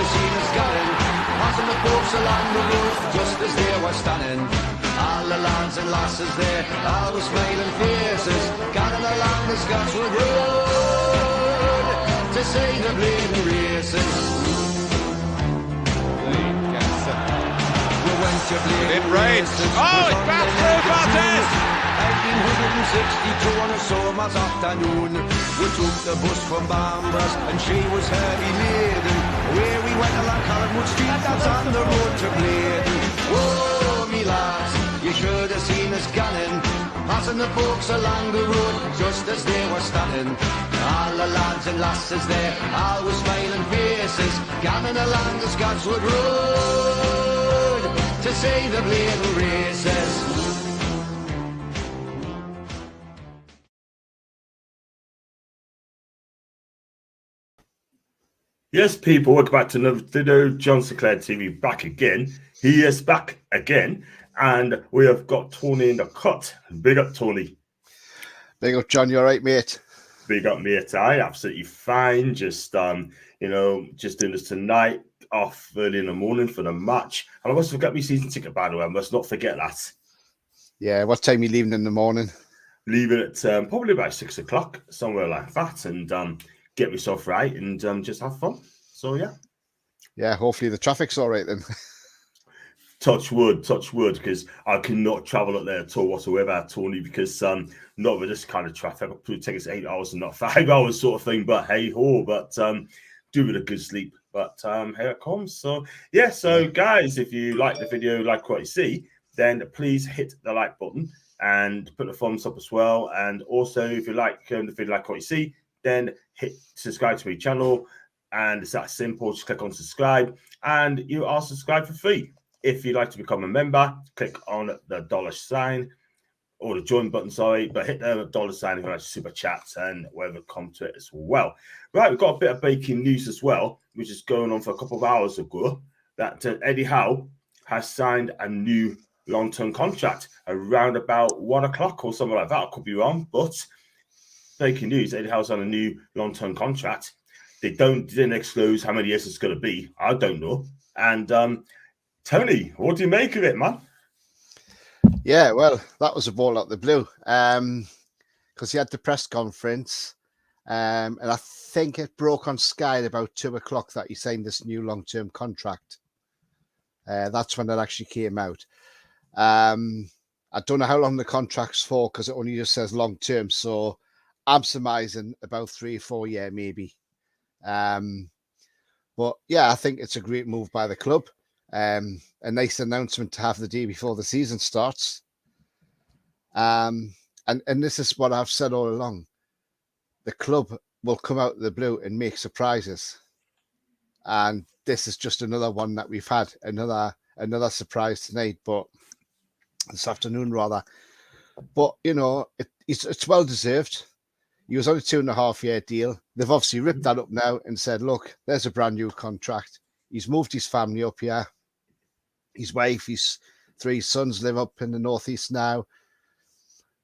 you seen us going? Passing the folks along the road, just as they were standing. All the lads and lasses there, all with smiling faces, gathering along the Scotswood Road to see the bleeding races. We went to bleeding races. Oh, it's back through Bartes! 1862 on a summer's afternoon, we took the bus from Bambras and she was heavy laden. Where we went along Collinwood Street, that's on the road to Bladen. Whoa, me lads, you should have seen us gunning, passing the folks along the road just as they were standing. All the lads and lasses there, all with smiling faces, gathering along the Scotswood Road to see the bleeding races. Yes, people, welcome back to another video. John Sinclair TV back again. He is back again, and we have got Tony in the cut. Big up, Tony. Big up, John. You all right, mate? Big up, mate. Absolutely fine. Just just doing this tonight, off early in the morning for the match. And I must forget my season ticket, by the way. I must not forget that. Yeah, what time are you leaving in the morning? Leaving at probably about 6 o'clock, somewhere like that, and get myself right and just have fun. So yeah, hopefully the traffic's all right then. touch wood, because I cannot travel up there at all whatsoever, Tony, because not with this kind of traffic. It probably take us 8 hours and not 5 hours sort of thing, but hey ho, but do with a good sleep. But here it comes. So yeah, so guys, if you like the video, like what you see, then please hit the like button and put the thumbs up as well. And also, if you like the video, like what you see, then hit subscribe to my channel, and it's that simple. Just click on subscribe, and you are subscribed for free. If you'd like to become a member, click on the $ or the join button, sorry, but hit the $ if you like to super chat and whatever come to it as well. Right, we've got a bit of breaking news as well, which is going on for a couple of hours ago, that Eddie Howe has signed a new long-term contract around about 1 o'clock or something like that. I could be wrong, but breaking news, Eddie Howe's on a new long-term contract. They didn't disclose how many years it's going to be. I don't know. And Tony, what do you make of it, man? Yeah, well, that was a ball out the blue. Because he had the press conference, and I think it broke on Sky at about 2 o'clock that he signed this new long-term contract. That's when it actually came out. I don't know how long the contract's for because it only just says long-term, so I'm surmising about 3 or 4 years, maybe. But yeah, I think it's a great move by the club. A nice announcement to have the day before the season starts. And this is what I've said all along. The club will come out of the blue and make surprises. And this is just another one that we've had, another surprise tonight, but this afternoon rather. But you know, it's well deserved. He was on a 2.5-year deal. They've obviously ripped that up now and said, look, there's a brand new contract. He's moved his family up here. His wife, his 3 sons live up in the northeast now.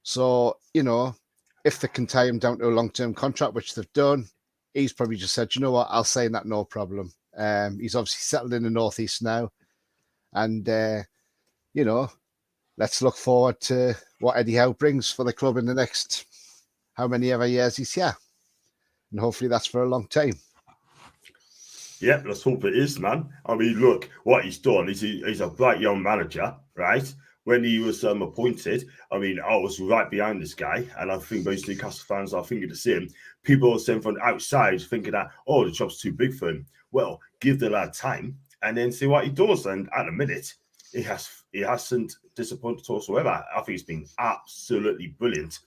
So, you know, if they can tie him down to a long-term contract, which they've done, he's probably just said, you know what, I'll sign that, no problem. He's obviously settled in the northeast now. And, you know, let's look forward to what Eddie Howe brings for the club in the next how many ever years he's here. And hopefully that's for a long time. Yeah, let's hope it is, man. I mean, look, what he's done is he's a bright young manager, right? When he was appointed, I mean, I was right behind this guy, and I think most Newcastle fans are thinking the same. People are saying from outside, thinking that, oh, the job's too big for him. Well, give the lad time and then see what he does. And at the minute, he hasn't disappointed whatsoever. I think he's been absolutely brilliant.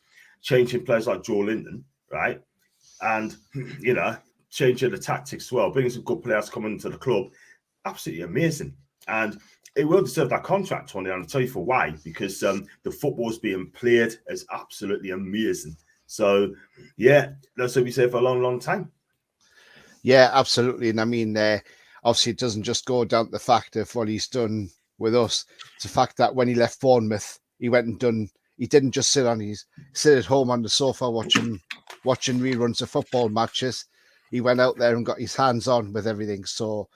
Changing players like Joe Linden, right? And, you know, changing the tactics as well, bringing some good players coming into the club. Absolutely amazing. And it will deserve that contract, Tony, and I'll tell you for why. Because the football's being played is absolutely amazing. So, yeah, that's what we say for a long, long time. Yeah, absolutely. And I mean, obviously, it doesn't just go down to the fact of what he's done with us. It's the fact that when he left Bournemouth, he went and done. He didn't just sit at home on the sofa watching reruns of football matches. He went out there and got his hands on with everything. So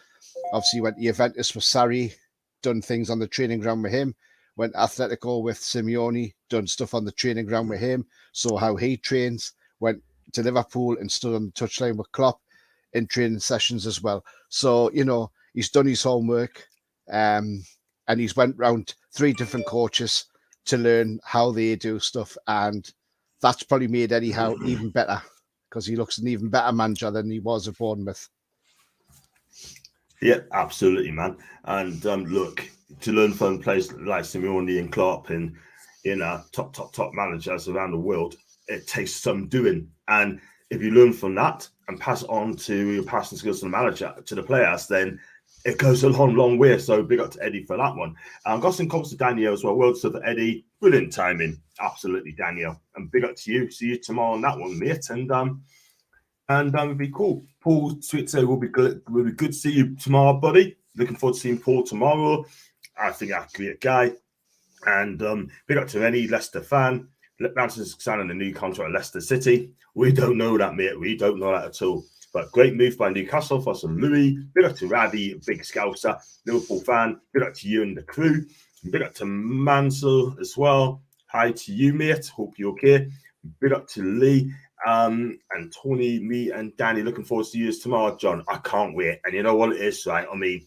Obviously, went to Juventus with Sarri, done things on the training ground with him. Went to Atletico with Simeone, done stuff on the training ground with him. Saw how he trains. Went to Liverpool and stood on the touchline with Klopp in training sessions as well. So, he's done his homework, and he's went round 3 different coaches to learn how they do stuff. And that's probably made Eddie Howe even better, because he looks an even better manager than he was at Bournemouth. Yeah, absolutely, man. And look, to learn from players like Simeone and Klopp and top managers around the world, it takes some doing. And if you learn from that and pass it on to your passing skills to the manager, to the players, then it goes a long way. So big up to Eddie for that one. Got some comments to Daniel as well. Well done for Eddie. Brilliant timing. Absolutely, Daniel. And big up to you. See you tomorrow on that one, mate. And it'd be cool. Paul Switzer will be good. Will be good to see you tomorrow, buddy. Looking forward to seeing Paul tomorrow. I think that's a great guy. And big up to any Leicester fan. Manson's signing a new contract at Leicester City. We don't know that, mate. We don't know that at all. But great move by Newcastle for some Louis. Big up to Ravi, big Scouser, Liverpool fan. Big up to you and the crew. Big up to Mansell as well. Hi to you, mate. Hope you're okay. Big up to Lee. And Tony, me, and Danny, looking forward to you tomorrow, John. I can't wait. And you know what it is, right? I mean,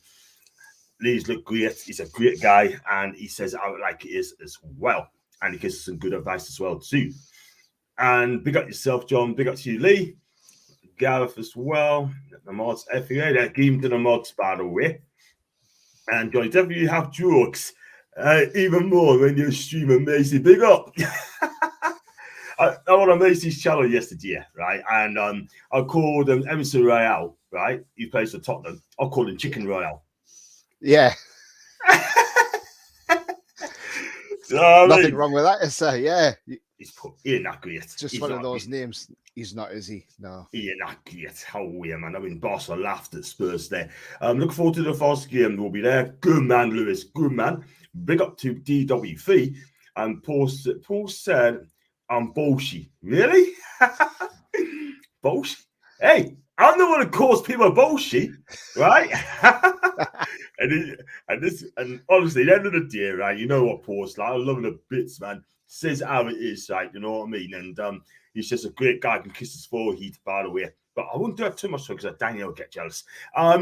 Lee's look great. He's a great guy, and he says it out like it is as well. And he gives us some good advice as well, too. And big up yourself, John. Big up to you, Lee. Gareth as well. The mods, FA, that game to the mods, by the way. And Johnny, definitely you have jokes. Even more when you're streaming Macy. Big up. I went on Macy's channel yesterday, right? And I called Emerson Royale, right? He plays for Tottenham. I called him Chicken Royale. Yeah. Nothing wrong with that, is there? Yeah. He's not great. Just one of those names. He's not, is he? No. He's not great. How weird, man. I mean, Barca laughed at Spurs there. Looking forward to the first game. We'll be there. Good man, Lewis. Good man. Big up to DWV. And Paul said, I'm bullshit. Really? Bullshit? Hey, I'm the one who calls people bullshit, right? and honestly, at the end of the day, right, you know what Paul's like. I love him a bits, man. Says how it is, right? You know what I mean? And he's just a great guy. Can kiss his forehead, by the way. But I wouldn't do that too much because Daniel will get jealous. I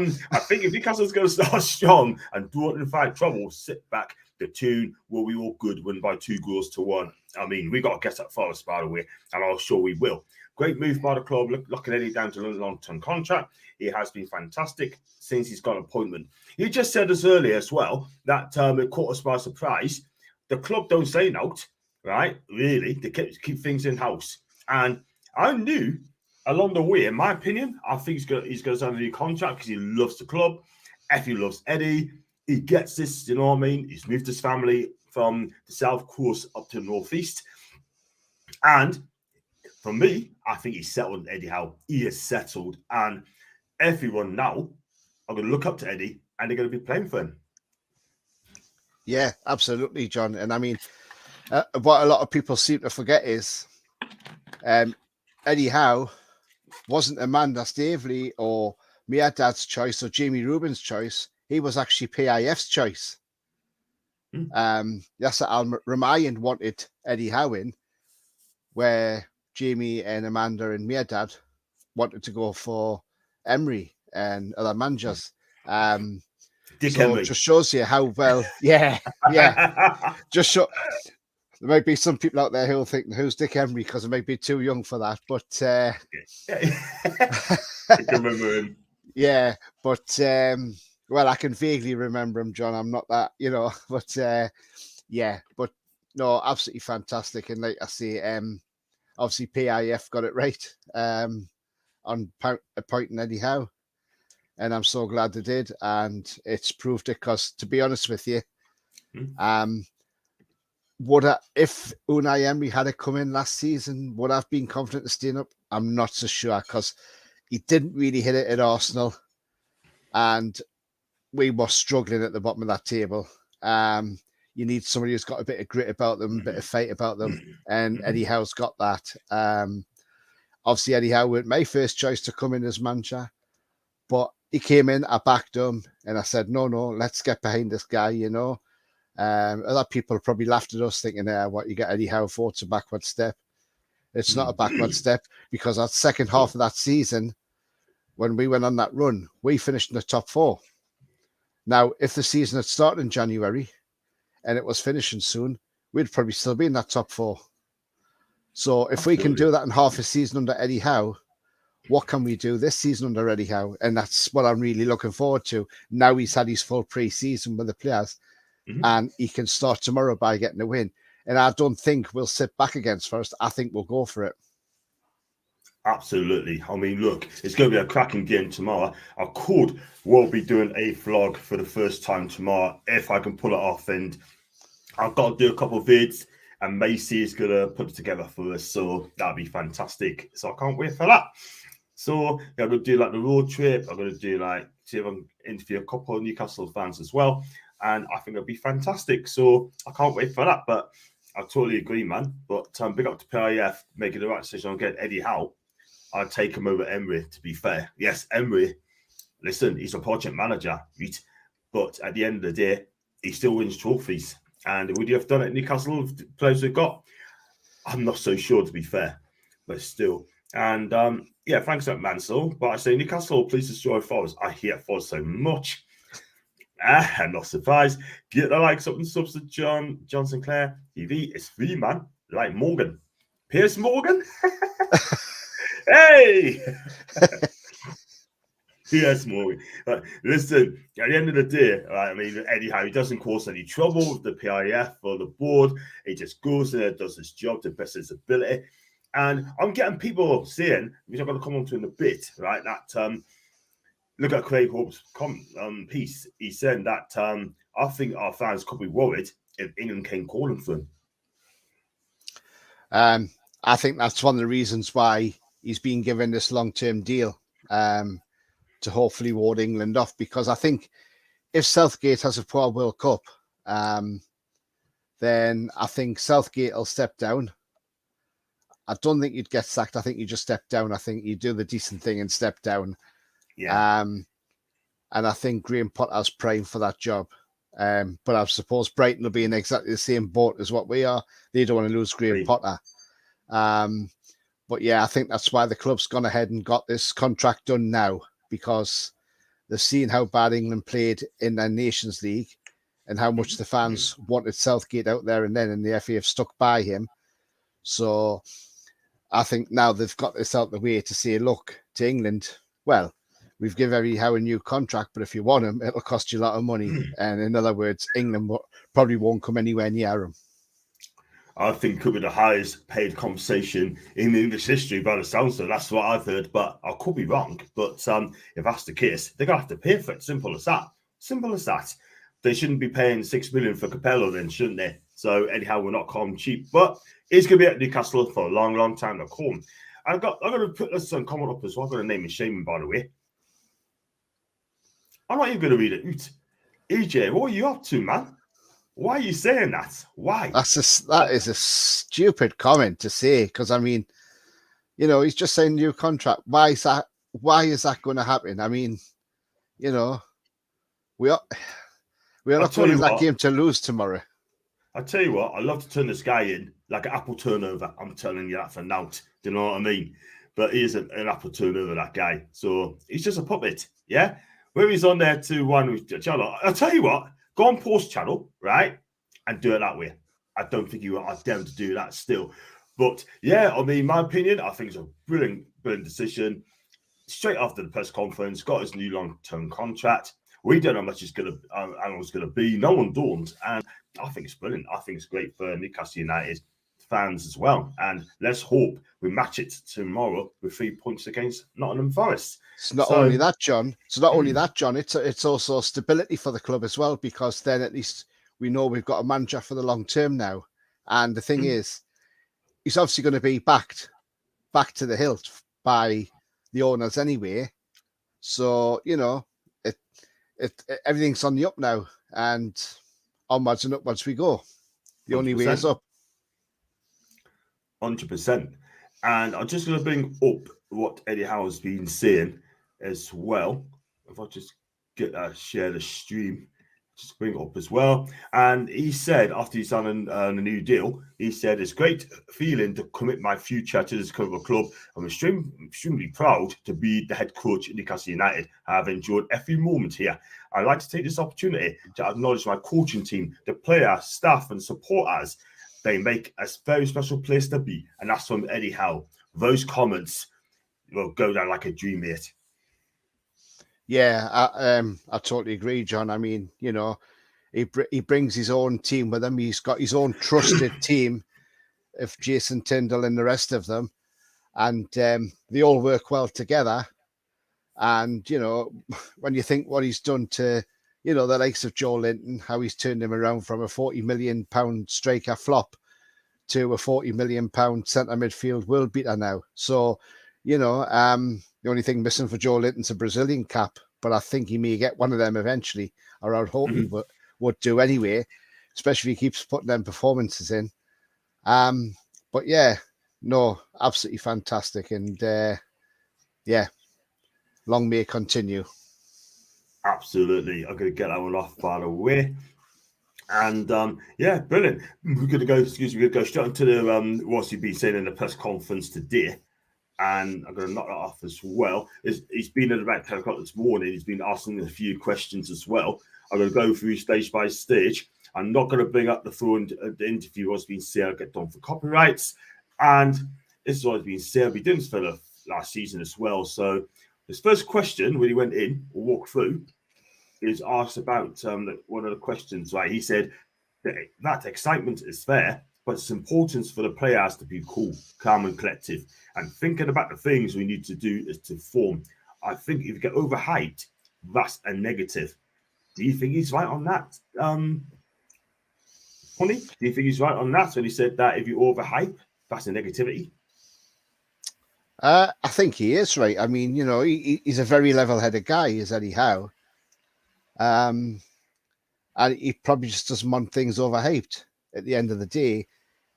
think if Newcastle's going to start strong and don't invite trouble, sit back. The tune will be all good, win by 2-1. I mean, we got to get up Forest, by the way, and I'm sure we will. Great move by the club, locking Eddie down to a long-term contract. He has been fantastic since he's got an appointment. You just said this earlier as well, that it caught us by surprise. The club don't say no, right? Really, they keep things in-house. And I knew along the way, in my opinion, I think he's going to sign a new contract because he loves the club. Effie loves Eddie. He gets this, you know what I mean? He's moved his family from the south coast up to the northeast. And for me, I think he's settled Eddie Howe. He is settled. And everyone now are going to look up to Eddie and they're going to be playing for him. Yeah, absolutely, John. And I mean, what a lot of people seem to forget is Eddie Howe wasn't Amanda Staveley or Miadad's choice or Jamie Rubin's choice. He was actually PIF's choice. Yasser Al-Ramayan wanted Eddie Howe in, where Jamie and Amanda and Miadad wanted to go for Emery and other managers. Emery. Just shows you how well, yeah. Just show. There might be some people out there who will think, who's Dick Emery? Because I might be too young for that. But I can remember him. Yeah, but well, I can vaguely remember him, John. I'm not that, but yeah, but no, absolutely fantastic. And like I say, obviously PIF got it right on appointing Eddie Howe. And I'm so glad they did. And it's proved it because, to be honest with you, if Unai Emery had come in last season, would I have been confident of staying up? I'm not so sure because he didn't really hit it at Arsenal. And we were struggling at the bottom of that table. You need somebody who's got a bit of grit about them, a bit of fight about them. And Eddie Howe's got that. Obviously, Eddie Howe was my first choice to come in as manager. But he came in, I backed him, and I said, no, let's get behind this guy, you know. Other people probably laughed at us thinking, what, you get Eddie Howe for, it's a backward step. It's not a backward step, because that second half of that season, when we went on that run, we finished in the top 4. Now, if the season had started in January and it was finishing soon, we'd probably still be in that top 4. So if we can do that in half a season under Eddie Howe, what can we do this season under Eddie Howe? And that's what I'm really looking forward to. Now he's had his full pre-season with the players, and he can start tomorrow by getting a win. And I don't think we'll sit back against Forest. I think we'll go for it. Absolutely. I mean, look, it's going to be a cracking game tomorrow. I could well be doing a vlog for the first time tomorrow if I can pull it off. And I've got to do a couple of vids, and Macy is going to put it together for us. So that'll be fantastic. So I can't wait for that. So yeah, I'm going to do like the road trip. I'm going to do like, see if I can interview a couple of Newcastle fans as well. And I think it'll be fantastic. So I can't wait for that. But I totally agree, man. But big up to PIF making the right decision on getting Eddie Howe. I'd take him over Emery, to be fair. Yes, Emery, listen, he's a project manager, right? But at the end of the day, he still wins trophies. And would you have done it at Newcastle with the players we've got? I'm not so sure, to be fair. But still. And yeah, thanks, Mansell. But I say Newcastle, please destroy Forest. I hate Forest so much. I'm not surprised. Get the likes up and subs to John Sinclair TV. It's free, man. Like Morgan. Piers Morgan? Hey! Yes, Morgan. Listen, at the end of the day, right, I mean, Eddie Howe, he doesn't cause any trouble with the PIF or the board. He just goes there, does his job to the best of his ability. And I'm getting people saying, which I'm going to come on to in a bit, right, that look at Craig Hope's piece. He said that I think our fans could be worried if England came calling for him. I think that's one of the reasons why he's been given this long-term deal to hopefully ward England off, because I think if Southgate has a poor World Cup, then I think Southgate will step down. I don't think you'd get sacked. I think you just step down. I think you do the decent thing and step down. Yeah. And I think Graham Potter's prime for that job. But I suppose Brighton will be in exactly the same boat as what we are. They don't want to lose Graham Potter. But yeah, I think that's why the club's gone ahead and got this contract done now, because they've seen how bad England played in their Nations League and how much the fans wanted Southgate out there, and then in the FA have stuck by him. So I think now they've got this out the way to say, look, to England, well, we've given Eddie Howe a new contract, but if you want him, it'll cost you a lot of money. And in other words, England probably won't come anywhere near him. I think could be the highest paid conversation in English history by the sounds of it. That's what I've heard, but I could be wrong. But if that's the case, they're going to have to pay for it. Simple as that. Simple as that. They shouldn't be paying $6 million for Capello then, shouldn't they? So anyhow, we're not calling cheap. But he's going to be at Newcastle for a long, long time to come. I'm going to put this on comment up as well. I'm going to name and shame him, by the way. I'm not even going to read it out. EJ, what are you up to, man? Why are you saying that? Why? That is a stupid comment to say, because I mean, you know, he's just saying new contract. Why is that going to happen? I mean, you know, we are not going to that game to lose tomorrow. I tell you what, I love to turn this guy in like an apple turnover. I'm telling you that for now. Do you know what I mean? But he is an apple turnover, that guy. So he's just a puppet, yeah? Where he's on there 2-1 with Channel. I'll tell you what, go on post Channel, right? And do it that way. I don't think you are damned to do that still. But yeah, I mean, my opinion, I think it's a brilliant decision. Straight after the press conference, got his new long-term contract. We don't know how much it's going to be. No one don't. And I think it's brilliant. I think it's great for Newcastle United fans as well. And let's hope we match it tomorrow with 3 points against Nottingham Forest. It's not only that, John. It's also stability for the club as well, because then at least we know we've got a manager for the long term now. And the thing is, he's obviously going to be back to the hilt by the owners anyway. So, you know, everything's on the up now, and onwards and upwards we go. The 100%. Only way is up. 100%. And I'm just going to bring up what Eddie Howe has been saying as well. if I just share the stream, just bring it up as well. And he said after he signed a new deal, he said it's great feeling to commit my future to this club. I'm extremely proud to be the head coach at Newcastle United. I've enjoyed every moment here. I'd like to take this opportunity to acknowledge my coaching team, the players, staff, and supporters. They make a very special place to be. And that's from Eddie Howe. Those comments will go down like a dream, mate. Yeah, I totally agree, John. I mean, you know, he brings his own team with him. He's got his own trusted team of Jason Tyndall and the rest of them, and they all work well together. And you know, when you think what he's done to, you know, the likes of Joe Linton, how he's turned him around from a £40 million striker flop to a £40 million centre midfield world beater now. So, you know, the only thing missing for Joe Linton's a Brazilian cap, but I think he may get one of them eventually, or I would hope he would do anyway, especially if he keeps putting them performances in. But yeah, no, absolutely fantastic. And yeah, long may it continue. Absolutely. I'm going to get that one off, by the way. And yeah, brilliant. We're going to go, we're going to go straight into the what's he been saying in the press conference today. And I'm going to knock that off as well. He's been at about 10 o'clock this morning. He's been asking a few questions as well. I'm going to go through stage by stage. I'm not going to bring up the full the interview what's been said. I'll get done for copyrights. And this is what's been said. We did this for the last season as well. So his first question when he went in or walked through is asked about one of the questions. Right, he said that excitement is there, but it's important for the players to be cool, calm, and collective, and thinking about the things we need to do is to form. I think if you get overhyped, that's a negative. Do you think he's right on that, Honey? Do you think he's right on that when he said that if you overhype, that's a negativity? I think he is right. I mean, you know, he's a very level-headed guy, is Eddie Howe. And he probably just doesn't want things overhyped. At the end of the day,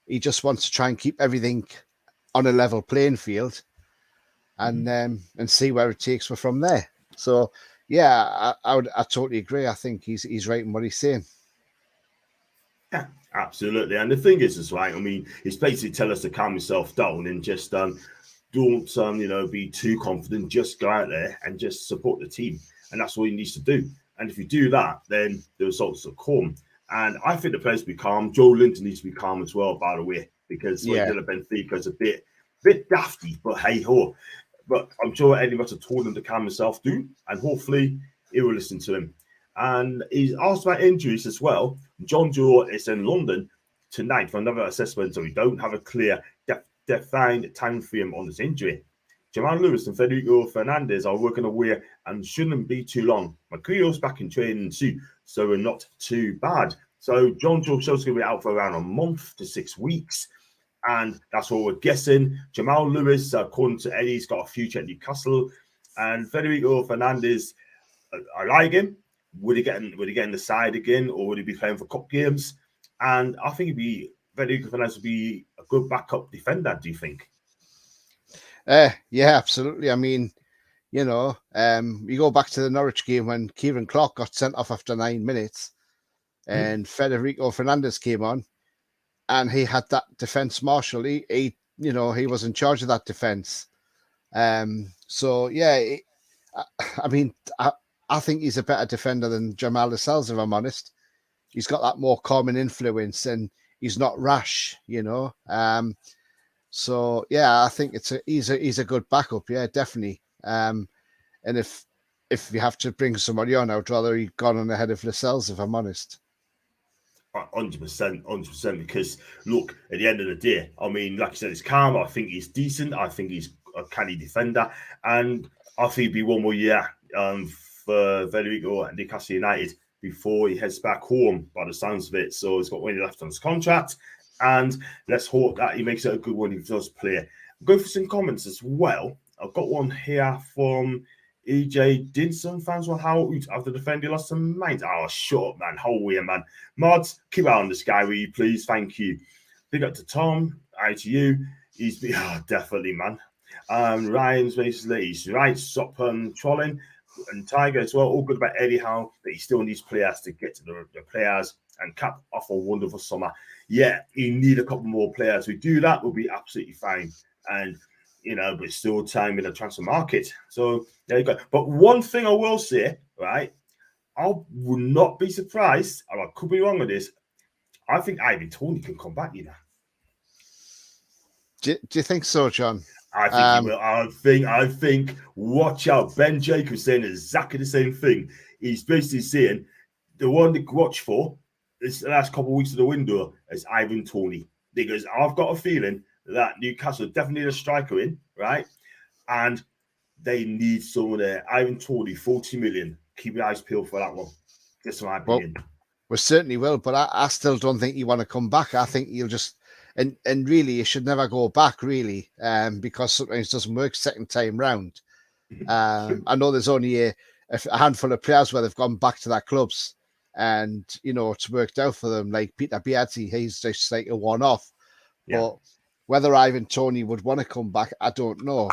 he just wants to try and keep everything on a level playing field, and see where it takes us from there. So, yeah, I totally agree. I think he's right in what he's saying. Yeah, absolutely. And the thing is, as right, I mean, he's basically telling us to calm yourself down and just don't be too confident. Just go out there and just support the team, and that's all he needs to do. And if you do that, then the results will come. And I think the players will be calm. Joe Linton needs to be calm as well, by the way, because what he did at Benfica is a bit dafty, but hey ho. But I'm sure Eddie must have told him to calm himself down, and hopefully he will listen to him. And he's asked about injuries as well. John Joe is in London tonight for another assessment, so we don't have a clear, defined time frame on this injury. Jamal Lewis and Federico Fernandez are working away and shouldn't be too long. Makrio's back in training too, so we're not too bad. So John Joe Schultz going to be out for around a month to 6 weeks, and that's what we're guessing. Jamal Lewis, according to Eddie, has got a future at Newcastle, and Federico Fernandez, I like him. Would he get in the side again, or would he be playing for cup games? And I think Federico Fernandez would be a good backup defender. Do you think? Yeah, absolutely. I mean, you know, you go back to the Norwich game when Kieran Clark got sent off after 9 minutes, and Federico Fernandez came on, and he had that defense marshal. He was in charge of that defense. So yeah, I mean, I think he's a better defender than Jamal Lascelles, if I'm honest. He's got that more common influence, and he's not rash, you know. So yeah, I think he's a good backup. Yeah, definitely. And if you have to bring somebody on, I would rather he gone on ahead of Lascelles, if I'm honest. 100%, because look, at the end of the day, I mean, like I said, it's calm. I think he's decent. I think he's a canny defender, and I think he'd be one more year for Federico and Newcastle United before he heads back home, by the sounds of it. So he's got one year left on his contract. And let's hope that he makes it a good one if he does play. I'll go for some comments as well. I've got one here from EJ Dinson. Fans on Howe after defending lost some mind. Oh, shut up, man. How weird, man. Mods, keep out on this guy, will you please? Thank you. Big up to Tom. Hi to you. Definitely, man. Ryan's basically, he's right. Stop trolling. and Tiger as well. All good about Eddie Howe, but he still needs players to get to the players and cap off a wonderful summer. Yeah, you need a couple more players. We do that, we'll be absolutely fine. And but still time in the transfer market. So there you go. But one thing I will say, right? I would not be surprised, and I could be wrong with this. I think Ivan Toney can come back, Do you think so, John? I think he will. I think. Watch out. Ben Jacobs saying exactly the same thing. He's basically saying the one to watch for this last couple of weeks of the window is Ivan Toney, because I've got a feeling that Newcastle definitely need a striker in, right? And they need someone there. Ivan Toney, 40 million. Keep your eyes peeled for that one. Just my opinion. Well, we certainly will, but I still don't think you want to come back. I think you'll just and really you should never go back, really, because sometimes it doesn't work second time round. I know there's only a handful of players where they've gone back to their clubs and it's worked out for them, like Peter Beatty. He's just like a one-off. Yeah. But whether Ivan Toney would want to come back, I don't know.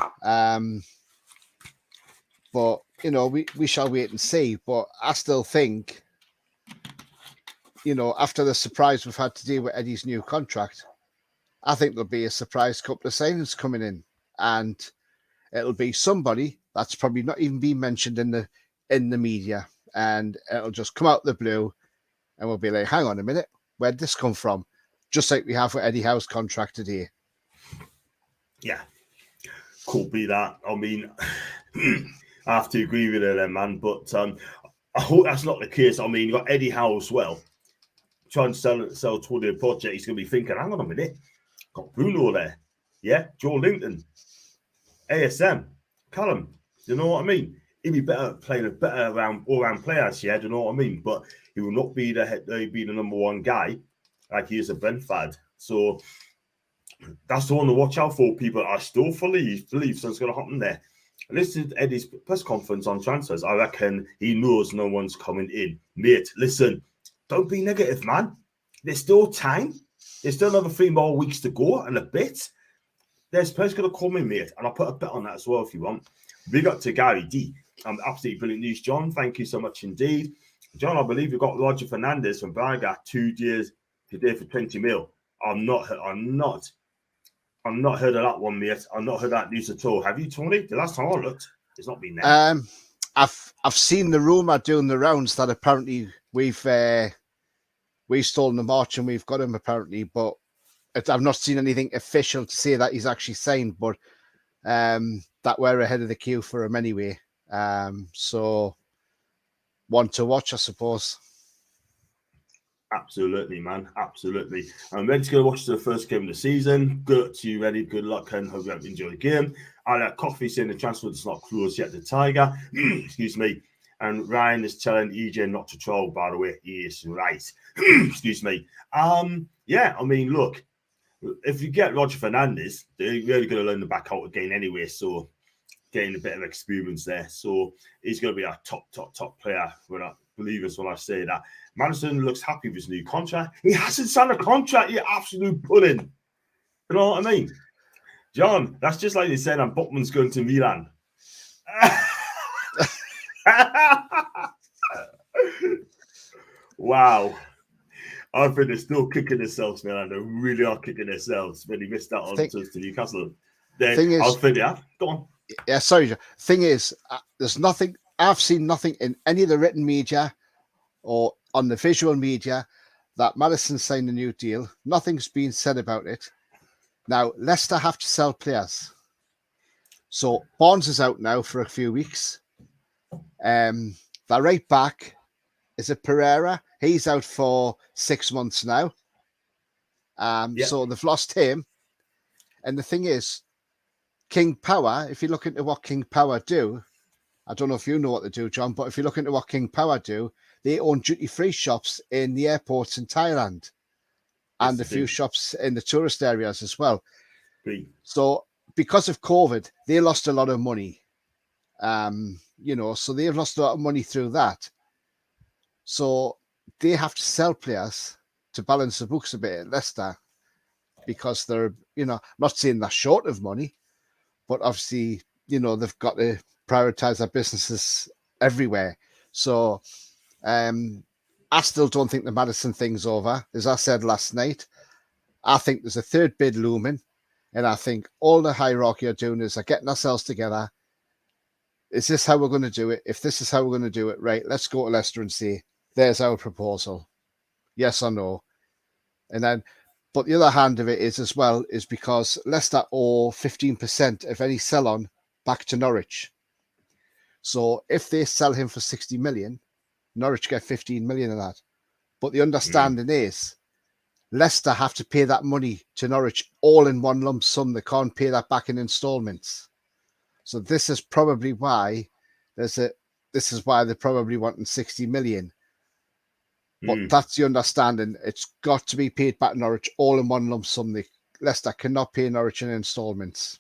But we shall wait and see. But I still think, after the surprise we've had to deal with Eddie's new contract, I think there'll be a surprise couple of signings coming in, and it'll be somebody that's probably not even been mentioned in the media, and it'll just come out of the blue, and we'll be like, hang on a minute, where'd this come from? Just like we have with Eddie Howe's contract today. Yeah, could be that. I mean, I have to agree with it, man. But I hope that's not the case. I mean, you got Eddie Howe as well, trying to sell toward the project. He's going to be thinking, hang on a minute, got Bruno there, yeah, Joe Linton, ASM, Callum. You know what I mean? He'd be better playing a better all-round players, yeah. Do you know what I mean? But he will not be the number one guy like he is at Brentford. So that's the one to watch out for. People are still believe something's going to happen there. Listen to Eddie's press conference on transfers. I reckon he knows no one's coming in. Mate, listen, don't be negative, man. There's still time. There's still another 3 more weeks to go and a bit. There's players going to come in, mate. And I'll put a bet on that as well if you want. Big up to Gary D. Absolutely brilliant news, John. Thank you so much indeed. John, I believe you've got Roger Fernandez from Braga 2 years today for 20 mil. I'm not heard of that one, mate. I've not heard that news at all. Have you, Tony? The last time I looked, it's not been there. I've seen the rumor doing the rounds that apparently we've stolen the march and we've got him apparently, but I've not seen anything official to say that he's actually signed. But that we're ahead of the queue for him anyway. So one to watch, I suppose. Absolutely, man. Absolutely. I'm ready to go watch the first game of the season. Good to you, ready. Good luck and hope you have enjoyed the game. I like Coffee saying the transfer is not closed yet. The Tiger, excuse me. And Ryan is telling EJ not to troll, by the way. He is right. Excuse me. Yeah, I mean, look, if you get Roger Fernandez, they're really going to learn the back out again anyway. So getting a bit of experience there. So he's going to be a top player. Believe us when I say that. Madison looks happy with his new contract. He hasn't signed a contract, you absolute pudding. You know what I mean? John, that's just like you said, and Botman's going to Milan. Wow. I think they're still kicking themselves, man. They really are kicking themselves when he missed out on to Newcastle. Go on. Yeah, sorry. Thing is, there's nothing, I've seen nothing in any of the written media or on the visual media that Madison signed a new deal. Nothing's been said about it. Now, Leicester have to sell players. So Barnes is out now for a few weeks. The right back, is it Pereira? He's out for 6 months now. So they've lost him. And the thing is, King Power, if you look into what King Power do, I don't know if you know what they do, John, but if you look into what King Power do, they own duty-free shops in the airports in Thailand and a few shops in the tourist areas as well. So because of COVID, they lost a lot of money. So they've lost a lot of money through that. So they have to sell players to balance the books a bit at Leicester because they're, not saying they're short of money, but obviously, they've got to prioritize their businesses everywhere. So I still don't think the Maddison thing's over. As I said last night, I think there's a third bid looming, and I think all the hierarchy are doing is getting ourselves together. Is this how we're going to do it? If this is how we're going to do it, right, let's go to Leicester and say, there's our proposal. Yes or no? And then, but the other hand of it is as well, is because Leicester owe 15% of any sell-on back to Norwich. So if they sell him for 60 million, Norwich get 15 million of that. But the understanding is Leicester have to pay that money to Norwich all in one lump sum. They can't pay that back in installments. So this is probably why this is why they're probably wanting 60 million. But that's the understanding. It's got to be paid back to Norwich all in one lump sum. Leicester cannot pay Norwich in installments.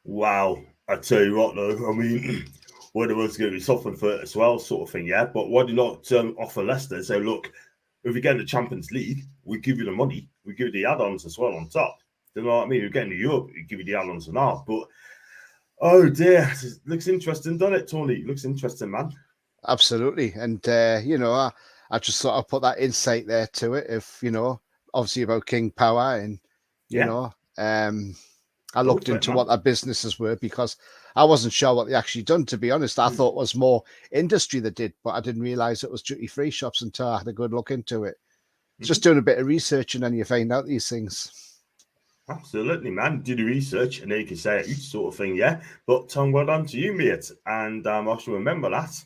Wow. I tell you what, though, I mean, whether it's going to be softened for it as well, sort of thing, yeah. But why do you not offer Leicester and say, look, if we get in the Champions League, we give you the money, we give you the add-ons as well on top. You know what I mean? We're getting to Europe, we give you the add-ons and all. But, oh dear, it looks interesting, doesn't it, Tony? It looks interesting, man. Absolutely. And, you know, I just sort of put that insight there to it. If, you know, obviously about King Power and, you know, I looked into what their businesses were because I wasn't sure what they actually done, to be honest. I thought it was more industry that did, but I didn't realize it was duty-free shops until I had a good look into it. Just doing a bit of research and then you find out these things. Absolutely, man. Do the research and then you can say it, sort of thing, yeah. But Tom, well done to you, mate. And I should remember that.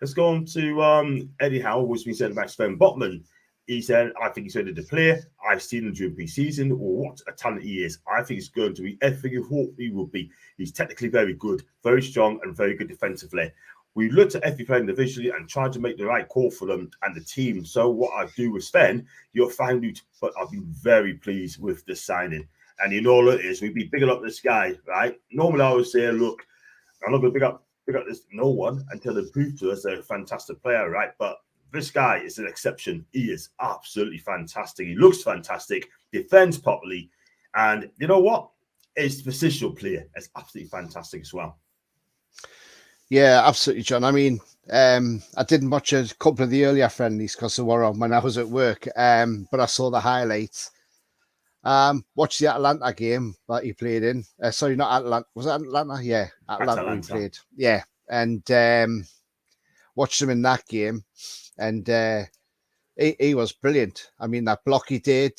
Let's go on to Eddie Howe, who's been said about Sven Botman. He said, I think he's ready to play. I've seen him during pre-season. What a talent he is. I think he's going to be everything you thought he would be. He's technically very good, very strong, and very good defensively. We looked at every player individually and tried to make the right call for them and the team. So what I do with Sven, you'll find out, but I've been very pleased with the signing. And you know what it is, we'd be bigging up this guy, right? Normally I would say, look, I'm not going to pick up this no one until they prove to us they're a fantastic player, right? But this guy is an exception. He is absolutely fantastic. He looks fantastic, defends properly. And you know what? His positional player is absolutely fantastic as well. Yeah, absolutely, John. I mean, I didn't watch a couple of the earlier friendlies because they were on when I was at work, but I saw the highlights. Watched the Atlanta game that he played in. Sorry, not Atlanta. Was it Atlanta? Yeah, Atlanta. He played. Yeah, and watched him in that game. And he was brilliant. I mean, that block he did,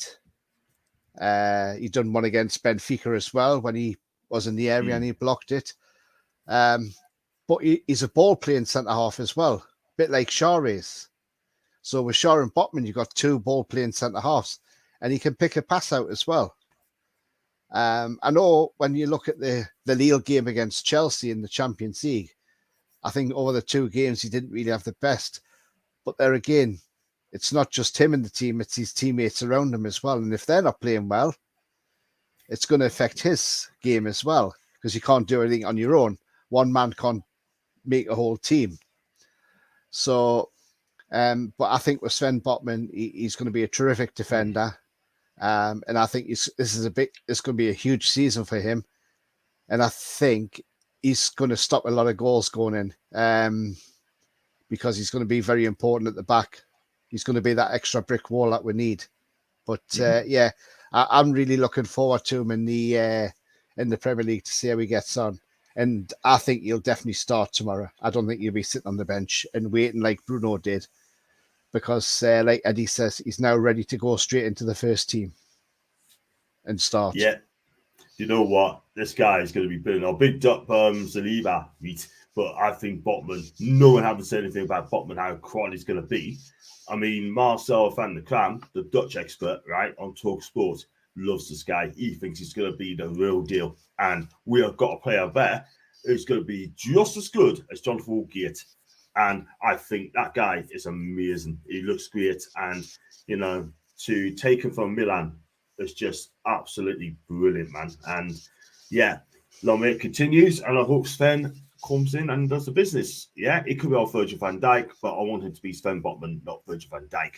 he done one against Benfica as well when he was in the area and he blocked it. But he's a ball-playing centre-half as well, a bit like Shaw is. So with Shaw and Botman, you've got two ball-playing centre-halves, and he can pick a pass out as well. I know when you look at the Lille game against Chelsea in the Champions League, I think over the two games, he didn't really have the best. But there again, it's not just him in the team, it's his teammates around him as well. And if they're not playing well, it's going to affect his game as well, because you can't do anything on your own. One man can't make a whole team. So, but I think with Sven Botman, he's going to be a terrific defender. And I think it's going to be a huge season for him. And I think he's going to stop a lot of goals going in. Because he's going to be very important at the back. He's going to be that extra brick wall that we need. But yeah, I'm really looking forward to him in the Premier League to see how he gets on. And I think he'll definitely start tomorrow. I don't think he'll be sitting on the bench and waiting like Bruno did. Because like Eddie says, he's now ready to go straight into the first team and start. Yeah. You know what? This guy is going to be brilliant. I bigged up Saliba, but I think Botman, no one haven't said anything about Botman, how quality he's going to be. I mean, Marcel van der Kram, the Dutch expert, right, on Talk Sport, loves this guy. He thinks he's going to be the real deal. And we have got a player there who's going to be just as good as Jonathan Woodgate. And I think that guy is amazing. He looks great. And, you know, to take him from Milan is just absolutely brilliant, man. And, yeah, long continues. And I hope Sven comes in and does the business. Yeah, it could be our Virgil van Dijk, but I want him to be Sven Botman, not Virgil van Dijk.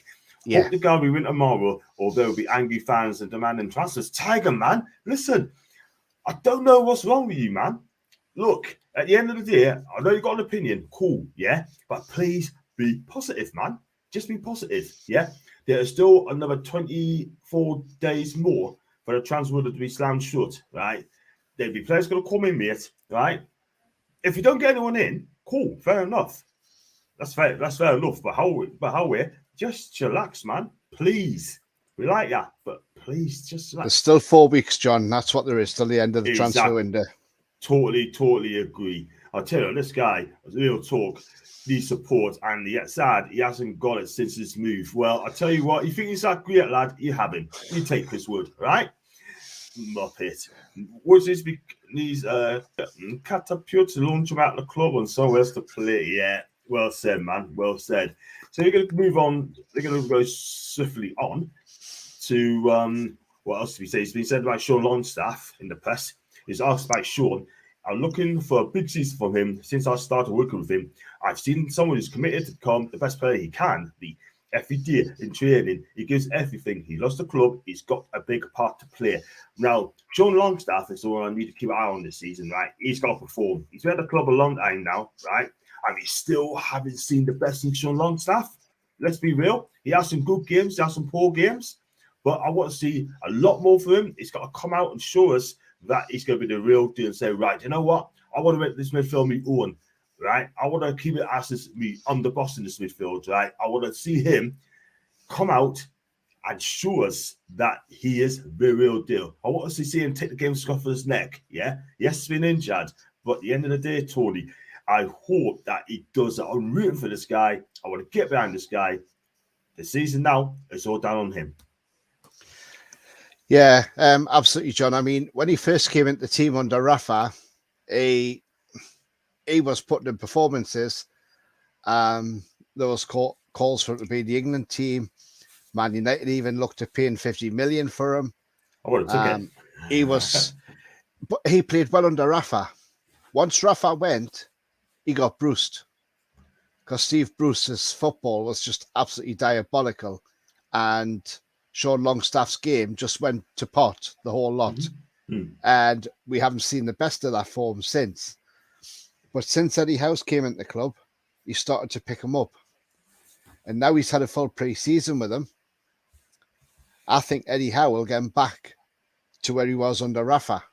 Yeah. Hope the guy we win tomorrow, or there will be angry fans and demanding transfers. Tiger, man, listen, I don't know what's wrong with you, man. look, at the end of the day, I know you've got an opinion, cool, yeah, but please be positive, man. Just be positive, yeah. There is still another 24 days more for the transfer window to be slammed shut, right? There'll be players going to come in, mate, right? If you don't get anyone in, cool, fair enough. That's fair enough. But how we just chillax, man. Please. We like that, but please just There's still 4 weeks, John. That's what there is till the end of the transfer window. Totally agree. I'll tell you, this guy, real talk, needs support, and yet sad he hasn't got it since his move. Well, I'll tell you what, you think he's that great lad, you have him. You take his word, right? Muppet. What's this? He's catapult to launch him out of the club and somewhere else to play. Yeah, well said, man. Well said. So you're going to move on. They're going to go swiftly on to what else did we say? It's been said about Sean Longstaff in the press. He's asked by Sean, I'm looking for a big season from him since I started working with him. I've seen someone who's committed to become the best player he can be. Every day in training, he gives everything. He loves the club. He's got a big part to play. Now, Sean Longstaff is the one I need to keep an eye on this season, right? He's got to perform. He's been at the club a long time now, right? And we still haven't seen the best in Sean Longstaff. Let's be real. He has some good games. He has some poor games. But I want to see a lot more from him. He's got to come out and show us that he's going to be the real deal and say, right, you know what? I want to make this midfield me own, right? I want to keep it as me on the boss in this midfield, right? I want to see him come out and show us that he is the real deal. I want to see him take the game off his neck, yeah? Yes, he's been injured, but at the end of the day, Tony, I hope that he does it. I'm rooting for this guy. I want to get behind this guy. The season now is all down on him. Yeah, absolutely, John. I mean, when he first came into the team under Rafa, he was putting in performances. There was calls for it to be the England team. Man United even looked at paying 50 million for him. I would have took it. But he played well under Rafa. Once Rafa went, he got bruised because Steve Bruce's football was just absolutely diabolical, and Sean Longstaff's game just went to pot, the whole lot. Mm-hmm. And we haven't seen the best of that form since. But since Eddie Howe came into the club, he started to pick him up. And now he's had a full pre-season with him. I think Eddie Howe will get him back to where he was under Rafa.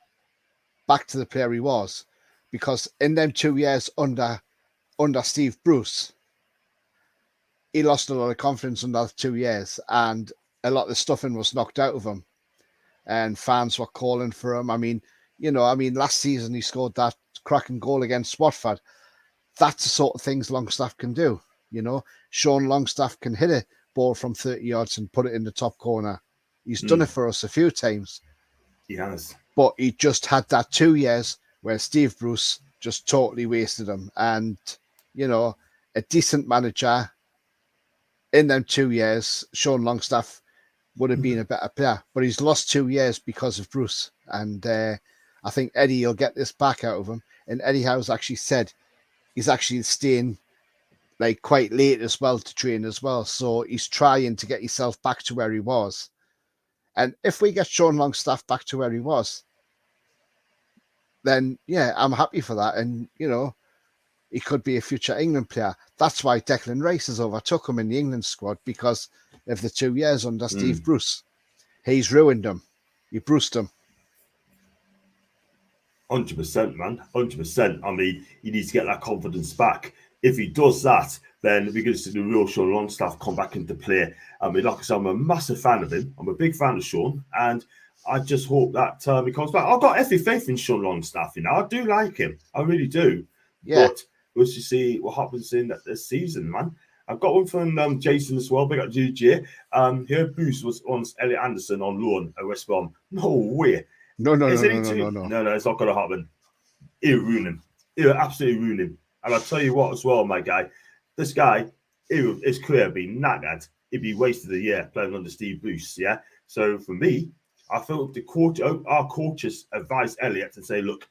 Back to the player he was. Because in them 2 years under Steve Bruce, he lost a lot of confidence in those 2 years. And a lot of the stuffing was knocked out of him, and fans were calling for him. I mean, last season he scored that cracking goal against Watford. That's the sort of things Longstaff can do. Sean Longstaff can hit a ball from 30 yards and put it in the top corner. He's done it for us a few times. He has. But he just had that 2 years where Steve Bruce just totally wasted him. And, a decent manager in them 2 years, Sean Longstaff would have been a better player, but he's lost 2 years because of Bruce. And I think Eddie will get this back out of him. And Eddie Howe's actually said he's actually staying quite late as well to train as well. So he's trying to get himself back to where he was. And if we get Sean Longstaff back to where he was, then yeah, I'm happy for that. And, he could be a future England player. That's why Declan Rice has overtook him in the England squad, because of the 2 years under Steve Bruce. He's ruined him. He bruised him. 100%, man. 100%. I mean, he needs to get that confidence back. If he does that, then we're going to see the real Sean Longstaff come back into play. I mean, like I said, I'm a massive fan of him. I'm a big fan of Sean, and I just hope that he comes back. I've got every faith in Sean Longstaff. I do like him. I really do. Yeah. But we'll just see what happens in this season, man. I've got one from Jason as well. Big up GJ. Here, Boost was on Elliot Anderson on loan at West Brom. No way. No. No, it's not going to happen. He'll ruin him. He'll absolutely ruin him. And I'll tell you what as well, my guy. This guy, his career would be knackered. He'd be wasted a year playing under Steve Bruce, yeah? So for me, I feel our coaches advise Elliot and say, look,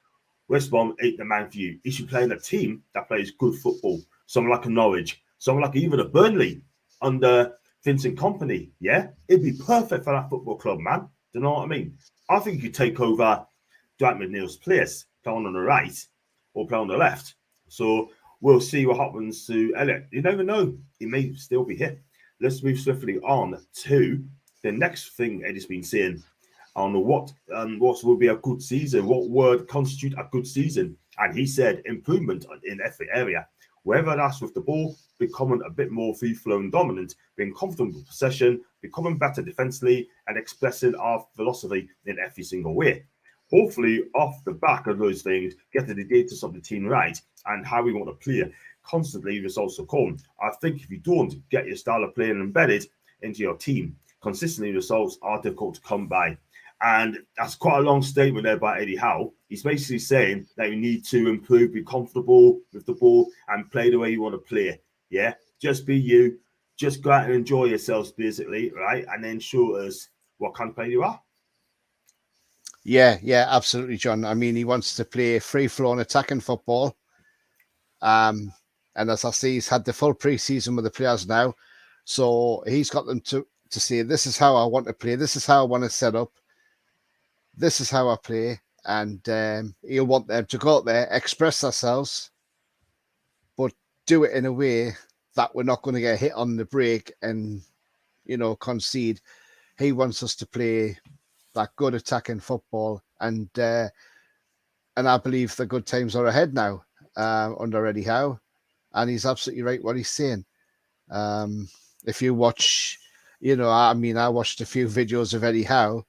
West Brom ain't the man for you. He should play in a team that plays good football. Someone like a Norwich. Someone like even a Burnley under Vincent Kompany, yeah? It'd be perfect for that football club, man. Do you know what I mean? I think you could take over Dwight McNeil's place, down on the right, or play on the left. So we'll see what happens to Elliot. You never know. He may still be here. Let's move swiftly on to the next thing Eddie's been saying on what will be a good season, what would constitute a good season. And he said improvement in every area, whether that's with the ball, becoming a bit more free-flowing dominant, being confident with possession, becoming better defensively, and expressing our philosophy in every single way. Hopefully, off the back of those things, getting the data of the team right and how we want to play, constantly results will come. I think if you don't get your style of playing embedded into your team, consistently results are difficult to come by. And that's quite a long statement there by Eddie Howe. He's basically saying that you need to improve, be comfortable with the ball, and play the way you want to play. Yeah, just be you. Just go out and enjoy yourselves, basically, right? And then show us what kind of player you are. Yeah, absolutely, John. I mean, he wants to play free-flowing attacking football. And as I see, he's had the full pre-season with the players now. So he's got them to say, this is how I want to play. This is how I want to set up. This is how I play. And he'll want them to go out there, express ourselves, but do it in a way that we're not going to get hit on the break and, concede. He wants us to play that good attacking football. And I believe the good times are ahead now under Eddie Howe. And he's absolutely right what he's saying. If you watch, I watched a few videos of Eddie Howe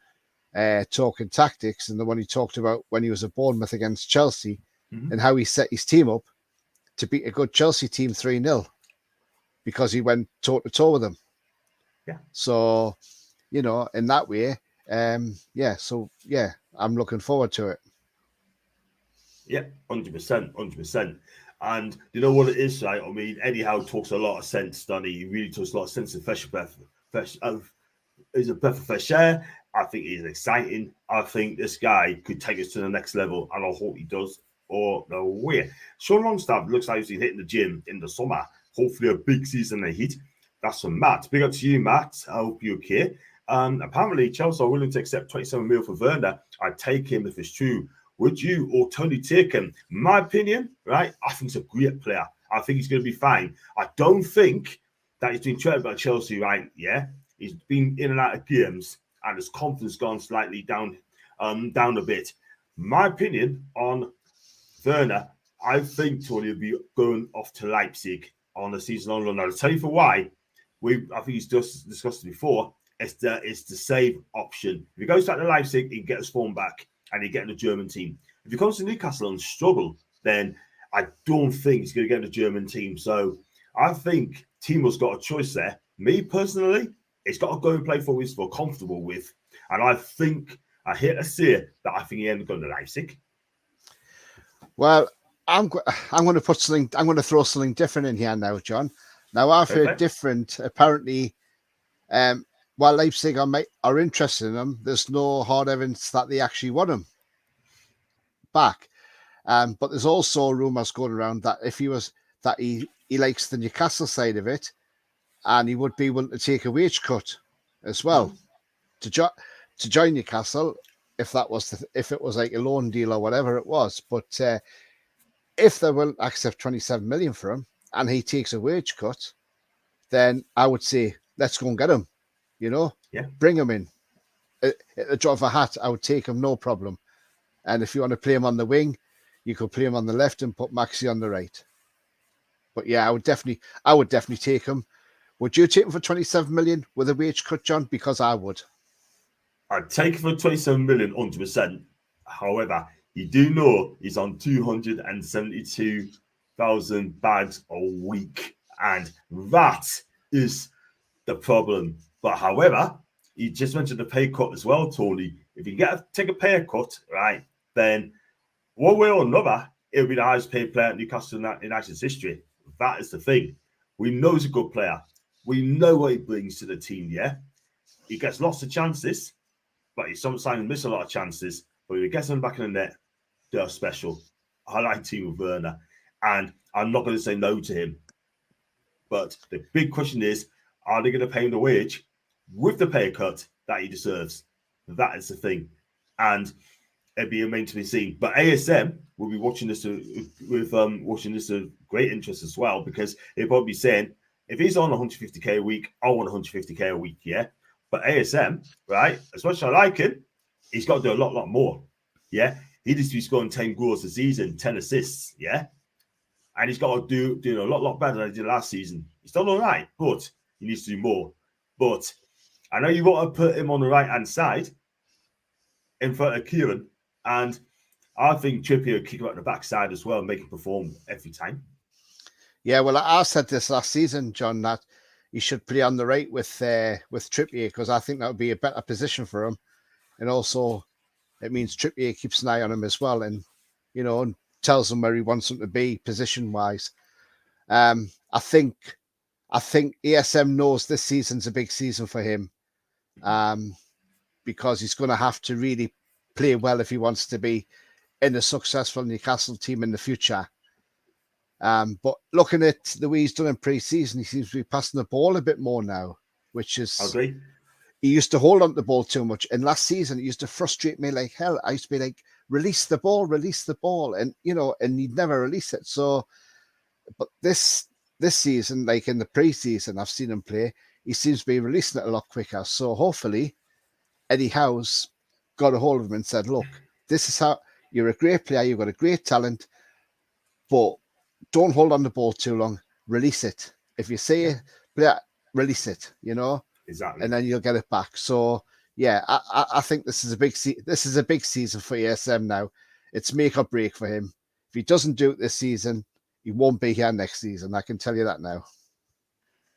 talking tactics, and the one he talked about when he was at Bournemouth against Chelsea, and how he set his team up to beat a good Chelsea team 3-0 because he went toe-to-toe with them. Yeah. So, in that way, I'm looking forward to it. Yeah, 100%. And you know what it is, right? I mean, Eddie Howe talks a lot of sense, doesn't he? He really talks a lot of sense of he's a breath of fresh air. I think he's exciting. I think this guy could take us to the next level, and I hope he does. Or no way. Sean Longstaff looks like he's been hitting the gym in the summer. Hopefully a big season ahead. That's from Matt. Big up to you, Matt. I hope you're okay. Apparently, Chelsea are willing to accept 27 million for Werner. I'd take him if it's true. Would you or Tony take him? My opinion, right? I think he's a great player. I think he's going to be fine. I don't think that he's been treated by Chelsea right. Yeah, he's been in and out of games, and his confidence gone slightly down a bit. My opinion on Werner, I think Tony will be going off to Leipzig on the season on loan. I'll tell you for why. I think he's just discussed it before. It's the save option. If he goes back to Leipzig, he can get his form back and he get in the German team. If he comes to Newcastle and struggle, then I don't think he's going to get in the German team. So I think Timo's got a choice there. Me personally, he's got to go and play for what he's comfortable with. And I think I hate to say that I think he ends up going to Leipzig. Well, I'm going to put something. I'm going to throw something different in here now, John. Now I've heard different. Apparently, while Leipzig are interested in him, there's no hard evidence that they actually want him back. But there's also rumours going around that if he likes the Newcastle side of it, and he would be willing to take a wage cut as well to join Newcastle if it was like a loan deal or whatever it was. But if they will accept 27 million for him and he takes a wage cut, then I would say let's go and get him. Bring him in. At the drop of a hat, I would take him, no problem. And if you want to play him on the wing, you could play him on the left and put Maxi on the right. But yeah, I would definitely take him. Would you take him for 27 million with a wage cut, John? Because I would. I'd take him for 27 million, 100%. However, you do know he's on 272,000 bags a week. And that is the problem. But however, you just mentioned the pay cut as well, Tony. If you take a pay cut, right, then one way or another, it'll be the highest paid player at Newcastle in United's history. That is the thing. We know he's a good player. We know what he brings to the team, yeah? He gets lots of chances, but he sometimes misses a lot of chances. But if he gets them back in the net, they're special. I like Timo Werner, and I'm not going to say no to him. But the big question is, are they going to pay him the wage with the pay cut that he deserves? That is the thing. And it'd be remain to be seen. But ASM will be watching this with great interest as well, because he'll probably be saying, if he's on 150k a week, I want 150k a week, yeah. But ASM, right? As much as I like him, he's got to do a lot more, yeah. He needs to be scoring 10 goals a season, 10 assists, yeah. And he's got to do a lot better than he did last season. He's done all right, but he needs to do more. But I know you want to put him on the right-hand side in front of Kieran, and I think Trippier will kick him at the backside as well and make him perform every time. Yeah, well, I said this last season, John, that he should play on the right with Trippier, because I think that would be a better position for him. And also, it means Trippier keeps an eye on him as well, and, you know, and tells him where he wants him to be position-wise. I think ESM knows this season's a big season for him, because he's going to have to really play well if he wants to be in a successful Newcastle team in the future. But looking at the way he's done in pre-season, he seems to be passing the ball a bit more now, which is... I agree. He used to hold on to the ball too much. And last season, it used to frustrate me like hell. I used to be like, release the ball. And, you know, and he'd never release it. So, but this season, like in the pre-season, I've seen him play, he seems to be releasing it a lot quicker. So hopefully, Eddie Howe's got a hold of him and said, look, this is how... You're a great player. You've got a great talent. But don't hold on the ball too long. Release it. If you see it, player, release it, you know? Exactly. And then you'll get it back. So, yeah, I think this is a big season for ESM now. It's make or break for him. If he doesn't do it this season, he won't be here next season. I can tell you that now.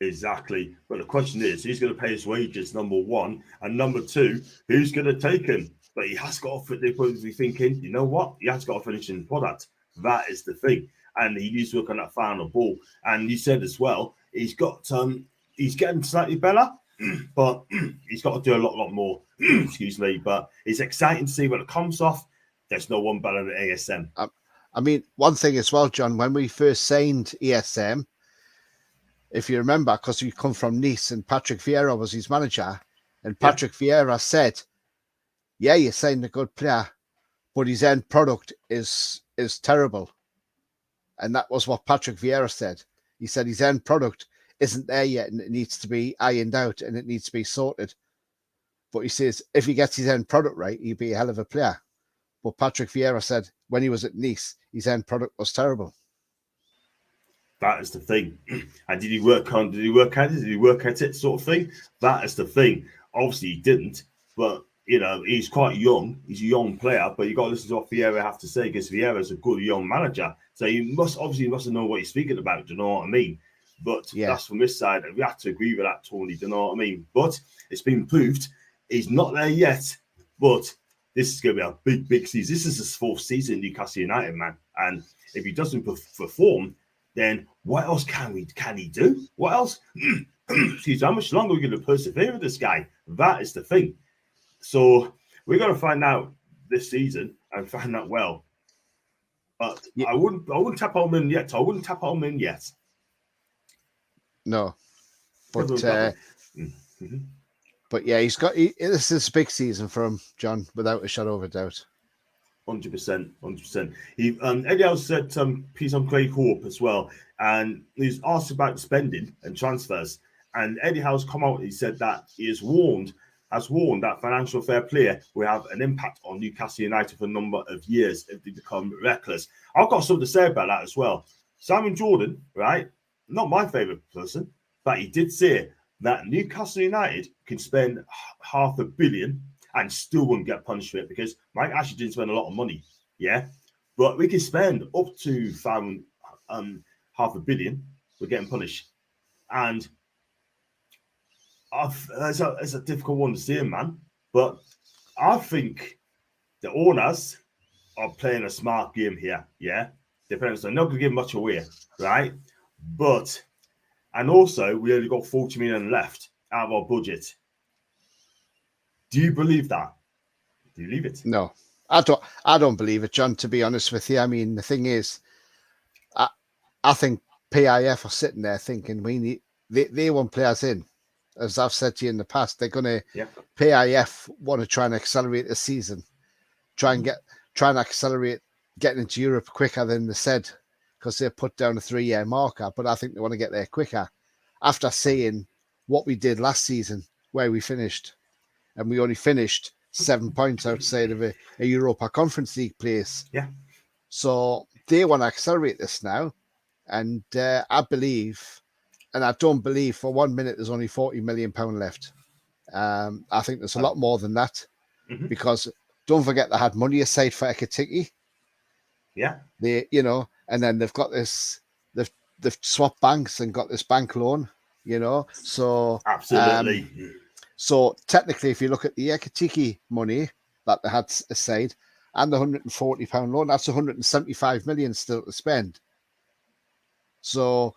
Exactly. But the question is, who's going to pay his wages, number one? And number two, who's going to take him? But he has got to be thinking, you know what? He has got to finish in the product. That is the thing. And he needs to work on that final ball. And you said as well, he's getting slightly better, but he's got to do a lot more. Excuse me. But it's exciting to see when it comes off. There's no one better than ASM. I mean, one thing as well, John, when we first signed ESM, if you remember, because we come from Nice and Patrick Vieira was his manager, and Patrick Vieira said, yeah, you signed a good player, but his end product is terrible. And that was what Patrick Vieira said. He said his end product isn't there yet and it needs to be ironed out and it needs to be sorted. But he says if he gets his end product right, he'd be a hell of a player. But Patrick Vieira said when he was at Nice, his end product was terrible. That is the thing. And did he work at it? Did he work at it, sort of thing? That is the thing. Obviously, he didn't. But, you know, he's quite young. He's a young player. But you got to listen to what Vieira have to say, because Vieira is a good young manager. So he must know what he's speaking about. Do you know what I mean? But that's from this side. We have to agree with that, Tony. Do you know what I mean? But it's been proved. He's not there yet. But this is going to be a big season. This is his fourth season in Newcastle United, man. And if he doesn't perform, then what else can he do? What else? Excuse me, how much longer are we going to persevere with this guy? That is the thing. So we're going to find out this season and find out well. But I wouldn't tap on him yet. No. But but yeah, this is a big season for him, John, without a shadow of a doubt. 100%. Eddie Howe said piece on Craig Hope as well, and he's asked about spending and transfers. And Eddie Howe's come out and he said that he has warned that financial fair play will have an impact on Newcastle United for a number of years if they become reckless. I've got something to say about that as well. Simon Jordan, right? Not my favourite person, but he did say that Newcastle United can spend $500 million and still wouldn't get punished for it, because Mike Ashley didn't spend a lot of money, yeah? But we can spend up to $500 million, we're getting punished. And it's a difficult one to see, man. But I think the owners are playing a smart game here, yeah? They're not going to give much away, right? But, and also, we only got 40 million left out of our budget. Do you believe that? Do you believe it? No, I don't believe it, John, to be honest with you. I mean, the thing is, I think PIF are sitting there thinking they want players in. As I've said to you in the past, they're going to PIF want to try and accelerate the season. try and accelerate getting into Europe quicker than they said, because they put down a 3-year marker. But I think they want to get there quicker after seeing what we did last season, where we finished, and we only finished 7 points outside of a Europa Conference League place. Yeah. So they want to accelerate this now, and I believe, and I don't believe for 1 minute there's only £40 million left. I think there's a lot more than that, because don't forget they had money aside for Ekatiki. Yeah. They, and then they've got this, they've swapped banks and got this bank loan, so absolutely. So technically, if you look at the Ekatiki money that they had aside and the £140 loan, that's 175 million still to spend. So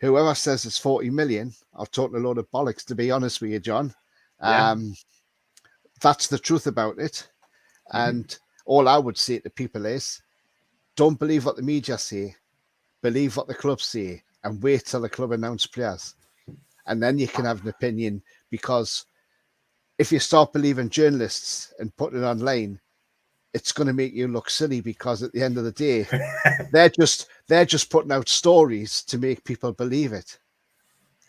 whoever says it's 40 million, I've talked a load of bollocks, to be honest with you, John. Yeah. That's the truth about it. And all I would say to people is, don't believe what the media say, believe what the club say, and wait till the club announce players. And then you can have an opinion, because if you start believing journalists and putting it online, it's going to make you look silly, because at the end of the day, they're just putting out stories to make people believe it.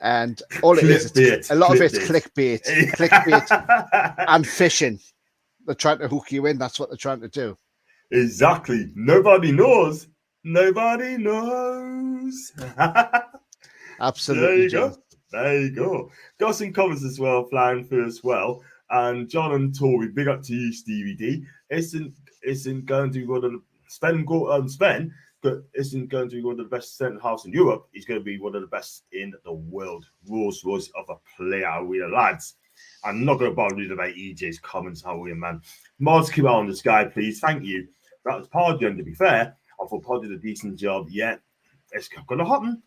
And all it is, a lot of it's clickbait and fishing. They're trying to hook you in. That's what they're trying to do. Exactly. Nobody knows. Nobody knows. Absolutely. There you go. Got some comments as well, flying through as well. And John and Tori, big up to you, Stevie D. Isn't going to be one of the Sven, but isn't going to be one of the best centre halves in Europe. He's going to be one of the best in the world. Rolls Royce of a player, we are lads. I'm not going to bother reading about EJ's comments, how we, man. Mods, keep on this guy, please. Thank you. That was Pardy, and to be fair, I thought Pardy did a decent job. Yeah, it's going to happen.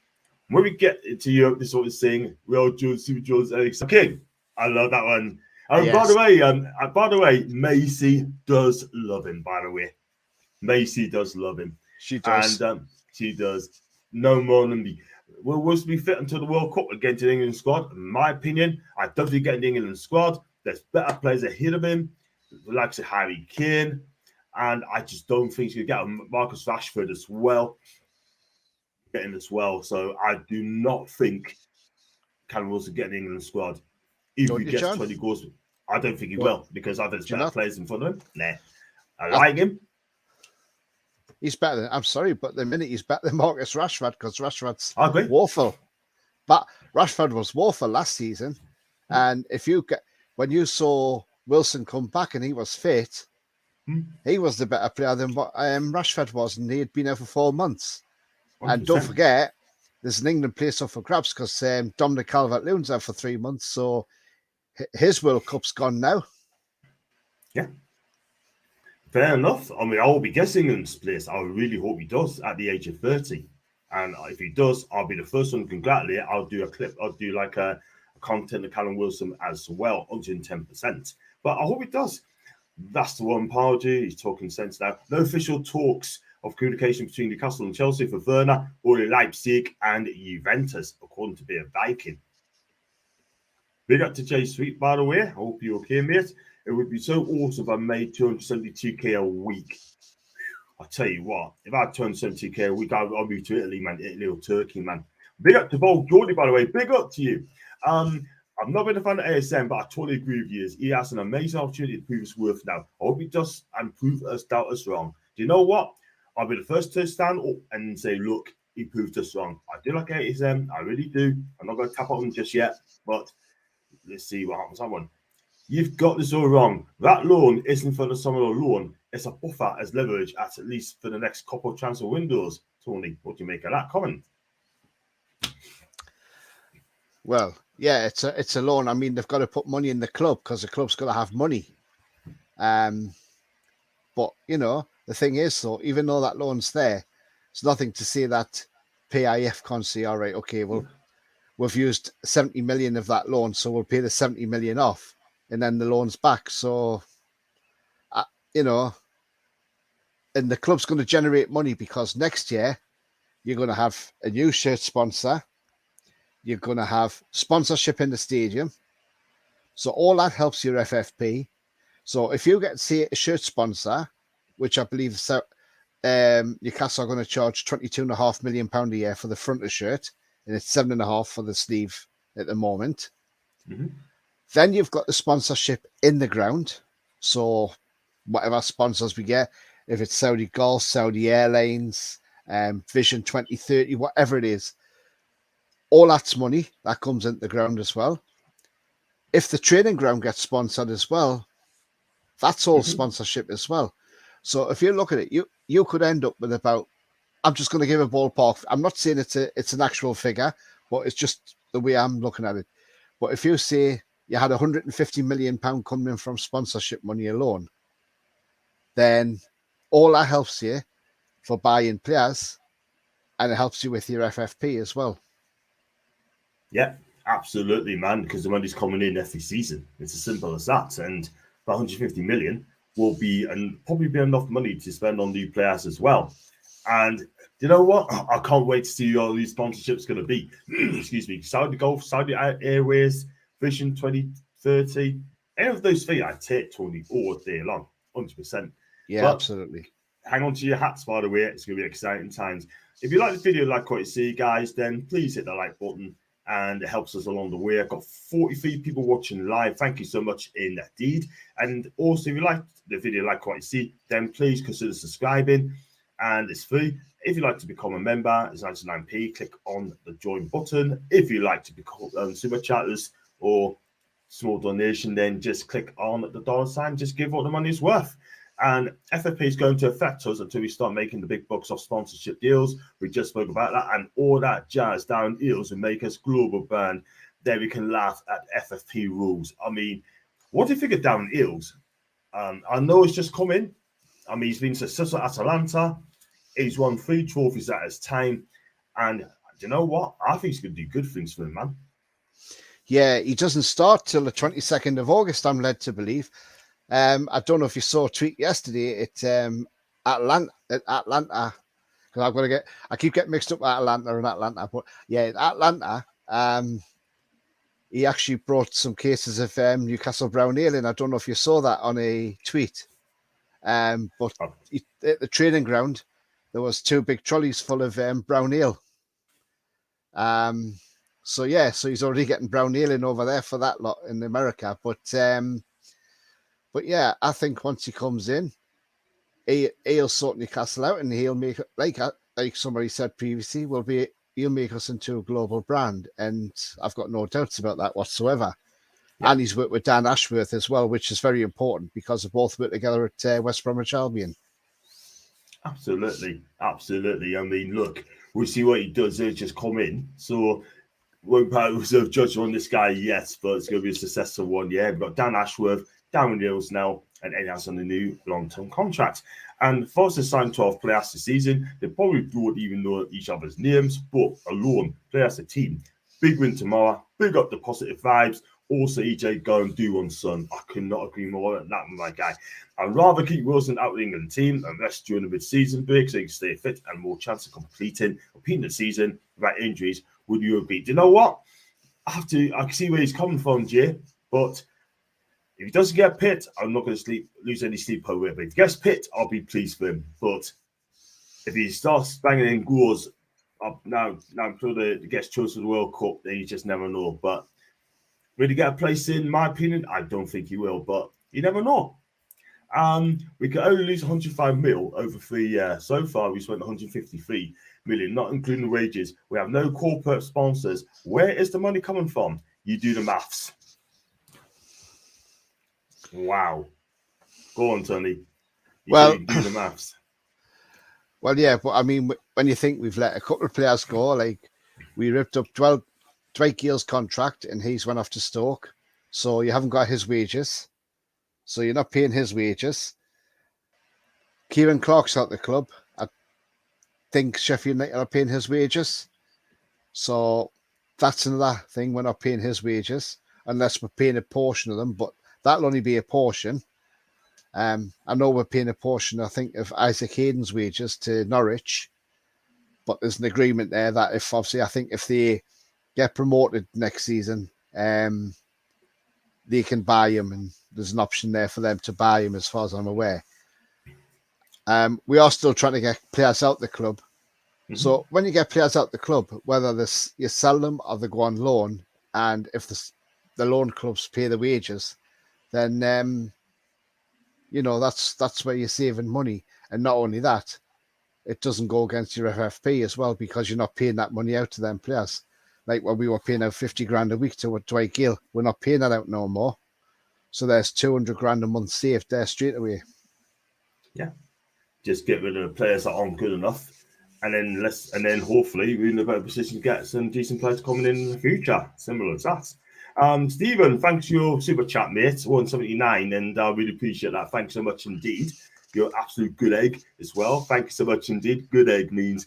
When we get to Europe, this is what we're saying. Real Jules, Super Jules, Eric King. I love that one. And yes. By the way, Macy does love him, by the way. Macy does love him. She does. And she does. No more than me. Will be fit until the World Cup against the England squad. In my opinion, I definitely get in the England squad. There's better players ahead of him, like Harry Kane. And I just don't think he's going to get Marcus Rashford as well. Getting as well. So I do not think Callum Wilson get in the England squad. If he gets 20 goals, I don't think he will, because I think there's better players in front of him. Nah. I like him. He's better than, I'm sorry, but the minute he's better than Marcus Rashford, because Rashford's woeful. But Rashford was woeful last season. And when you saw Wilson come back and he was fit, he was the better player than what Rashford was, and he had been there for 4 months. 100%. And don't forget, there's an England place up for grabs, because Dominic Calvert-Lewin's there for 3 months, so his World Cup's gone now. Yeah. Fair enough. I mean, I will be guessing England's place. I really hope he does at the age of 30. And if he does, I'll be the first one to congratulate. I'll do a clip. I'll do like a content of Callum Wilson as well, 110%. But I hope he does. That's the one, Pardew. He's talking sense now. No official talks of communication between Newcastle and Chelsea for Werner, or Leipzig and Juventus, according to Beer Viking. Big up to Jay Sweet, by the way. I hope you're okay, mate. It would be so awesome if I made 272k a week. I'll tell you what, if I had 272k a week, I'll move to Italy, man. Italy or Turkey, man. Big up to Bold Geordie, by the way. Big up to you. I've not been a fan of ASM, but I totally agree with you. He has an amazing opportunity to prove his worth now. I hope he does and prove us, doubt us wrong. Do you know what? I'll be the first to stand up and say, look, he proved us wrong. I do like ASM. I really do. I'm not going to tap on him just yet, but let's see what happens. That one. You've got this all wrong. That loan isn't for the summer loan. It's a buffer as leverage at least for the next couple of transfer windows. Tony, what do you make of that comment? Well, yeah, it's a loan. I mean, they've got to put money in the club, because the club's got to have money. But, the thing is, though, even though that loan's there, it's nothing to say that PIF can't say, all right, okay, well, we've used 70 million of that loan, so we'll pay the 70 million off, and then the loan's back. So, and the club's going to generate money, because next year you're going to have a new shirt sponsor. You're going to have sponsorship in the stadium. So all that helps your FFP. So if you get, say, a shirt sponsor which I believe Newcastle are going to charge £22.5 million a year for the front of the shirt, and it's 7.5 for the sleeve at the moment. Mm-hmm. Then you've got the sponsorship in the ground. So whatever sponsors we get, if it's Saudi Golf, Saudi Airlines, Vision 2030, whatever it is, all that's money that comes into the ground as well. If the training ground gets sponsored as well, that's all sponsorship as well. So if you look at it, you could end up with about, I'm just going to give a ballpark. I'm not saying it's an actual figure, but it's just the way I'm looking at it. But if you say you had £150 million coming in from sponsorship money alone, then all that helps you for buying players, and it helps you with your FFP as well. Yeah, absolutely, man, because the money's coming in every season. It's as simple as that. And the 150 million will be and probably be enough money to spend on new players as well. And you know what? I can't wait to see all these sponsorships going to be. Excuse me. Saudi Golf, Saudi Airways, Vision 2030. Any of those things I take, Tony, all day long, 100%. Yeah, but absolutely. Hang on to your hats, by the way. It's going to be exciting times. If you like the video, like what you see, guys, then please hit the like button, and it helps us along the way. I've got 43 people watching live. Thank you so much indeed. And also, if you like the video, like what you see, then please consider subscribing. And it's free. If you'd like to become a member, it's 99p. Click on the join button. If you like to become super chatters or small donation, then just click on the dollar sign. Just give what the money is worth. And FFP is going to affect us until we start making the big bucks off sponsorship deals. We just spoke about that, and all that jazz down Eels and make us global brand. Then we can laugh at FFP rules. I mean, what do you think of Darren Eels? I know it's just come in. I mean, he's been successful at Atalanta. He's won 3 trophies at his time. And you know what? I think he's going to do good things for him, man. Yeah, he doesn't start till the 22nd of August, I'm led to believe. I don't know if you saw a tweet yesterday at Atlanta, because I keep getting mixed up with Atlanta and Atlanta, but yeah, at Atlanta, he actually brought some cases of Newcastle brown ale in. I don't know if you saw that on a tweet, but at the training ground, there was 2 big trolleys full of brown ale. So he's already getting brown ale in over there for that lot in America, But yeah, I think once he comes in, he'll sort Newcastle out, and he'll make, like somebody said previously, he'll make us into a global brand, and I've got no doubts about that whatsoever. Yeah. And he's worked with Dan Ashworth as well, which is very important because they both worked together at West Bromwich Albion. Absolutely. I mean, look, we see what he does. He'll just come in. So won't probably reserve judgment on this guy, yes, but it's going to be a successful one. Yeah, we've got Dan Ashworth, Darren Eels now, and Eddie has on a new long-term contract. And Forster signed 12 players this season. They probably don't even know each other's names, but alone, play as a team. Big win tomorrow. Big up the positive vibes. Also, EJ, go and do one, son. I could not agree more than that with my guy. I'd rather keep Wilson out of the England team and rest during the mid-season break so he can stay fit and more chance of repeating the season without injuries. Would you agree? Do you know what? I can see where he's coming from, Jay, but if he doesn't get Pitt, I'm not going to lose any sleep over it. But if he gets Pitt, I'll be pleased for him. But if he starts banging in goals up now until he gets chosen for the World Cup, then you just never know. But will he get a place in my opinion? I don't think he will, but you never know. We can only lose 105 mil over 3 years. So far, we spent 153 million, not including the wages. We have no corporate sponsors. Where is the money coming from? You do the maths. Wow. Go on, Tony. You do the maths. Well, yeah, but I mean, when you think we've let a couple of players go, like we ripped up Dwight Gale's contract and he's went off to Stoke. So you haven't got his wages. So you're not paying his wages. Kieran Clark's out the club. I think Sheffield United are paying his wages. So that's another thing. We're not paying his wages unless we're paying a portion of them. But that'll only be a portion. I know we're paying a portion, I think, of Isaac Hayden's wages to Norwich. But there's an agreement there that if they get promoted next season, they can buy him, and there's an option there for them to buy him as far as I'm aware. We are still trying to get players out the club. Mhm. So when you get players out the club, whether you sell them or they go on loan, and if the loan clubs pay the wages, then that's where you're saving money. And not only that, it doesn't go against your FFP as well, because you're not paying that money out to them players. Like when we were paying out 50 grand a week to Dwight Gale, we're not paying that out no more. So there's 200 grand a month saved there straight away. Yeah, just get rid of the players that aren't good enough, and then hopefully we're in a better position to get some decent players coming in the future. Similar as that. Stephen, thanks for your super chat, mate. 179, and I really appreciate that. Thanks so much indeed. You're absolute good egg as well. Thank you so much indeed. Good egg means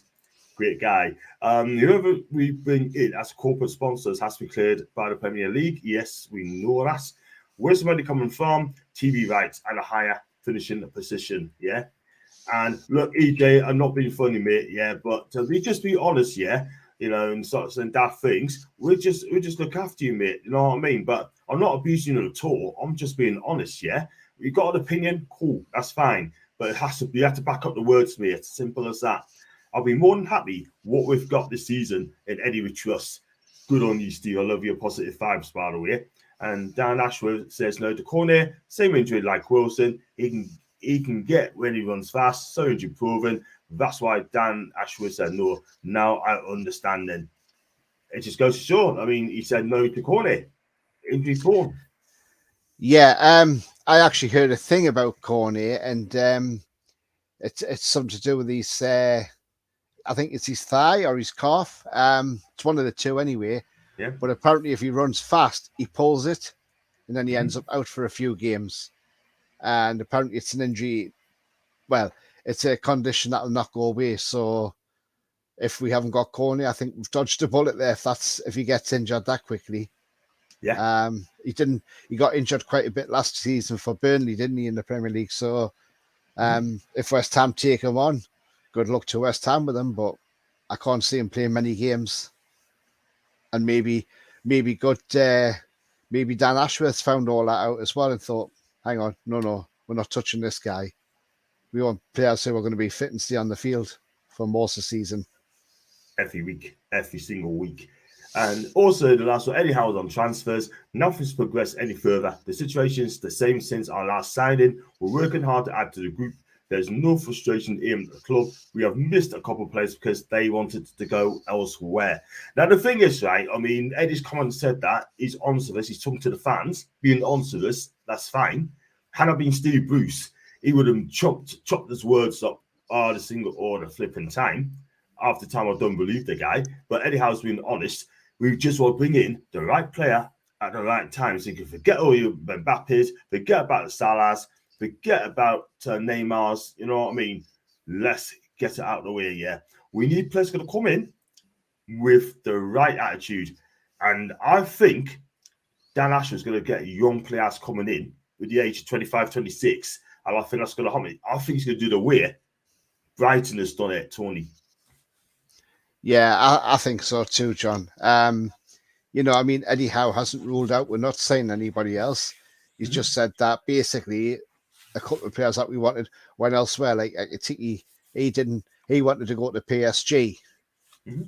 great guy. Whoever we bring in as corporate sponsors has to be cleared by the Premier League. Yes, we know that. Where's the money coming from? TV rights and a higher finishing position. Yeah. And look, EJ, I'm not being funny, mate. Yeah, but we just be honest, yeah. And start saying daft things. We just look after you, mate. You know what I mean? But I'm not abusing you at all. I'm just being honest, yeah. You got an opinion, cool, that's fine. But you have to back up the words, mate. It's simple as that. I'll be more than happy what we've got this season in Eddie we trust. Good on you, Steve. I love your positive vibes, by the way. And Dan Ashworth says no to Cornet. Same injury like Wilson. He can get when he runs fast. So injury proven. That's why Dan Ashworth said no. Now I understand then. It just goes to show. I mean, he said no to Cornet. Injury prone. Yeah, I actually heard a thing about Cornet, and it's something to do with his, I think it's his thigh or his calf. It's one of the two anyway. Yeah. But apparently if he runs fast, he pulls it, and then he ends up out for a few games. And apparently it's an injury. Well, it's a condition that will not go away. So if we haven't got Cornet, I think we've dodged a bullet there if he gets injured that quickly. Yeah. He got injured quite a bit last season for Burnley, didn't he, in the Premier League? So if West Ham take him on, good luck to West Ham with him, but I can't see him playing many games. And maybe Dan Ashworth found all that out as well and thought, hang on, no, we're not touching this guy. We want players who are going to be fit and stay on the field for most of the season. Every single week. And also the last one, Eddie Howe's on transfers. Nothing's progressed any further. The situation's the same since our last signing. We're working hard to add to the group. There's no frustration in the club. We have missed a couple of players because they wanted to go elsewhere. Now, the thing is, right, I mean, Eddie's come and said that. He's honest with us. He's talking to the fans. Being honest with us, that's fine. Had I been Steve Bruce, he would have chopped his words up the single order flipping time. After time, I don't believe the guy. But Eddie Howe's been honest. We just want to bring in the right player at the right time. So you can forget all your Mbappe's, forget about the Salahs, forget about Neymar's, you know what I mean? Let's get it out of the way, yeah. We need players going to come in with the right attitude. And I think Dan Ashworth's going to get young players coming in with the age of 25, 26. And I think that's going to help me. I think he's going to do the way Brighton has done it, Tony. Yeah, I think so too, John. I mean, Eddie Howe hasn't ruled out we're not signing anybody else. He's just said that basically a couple of players that we wanted went elsewhere. Like he wanted to go to PSG.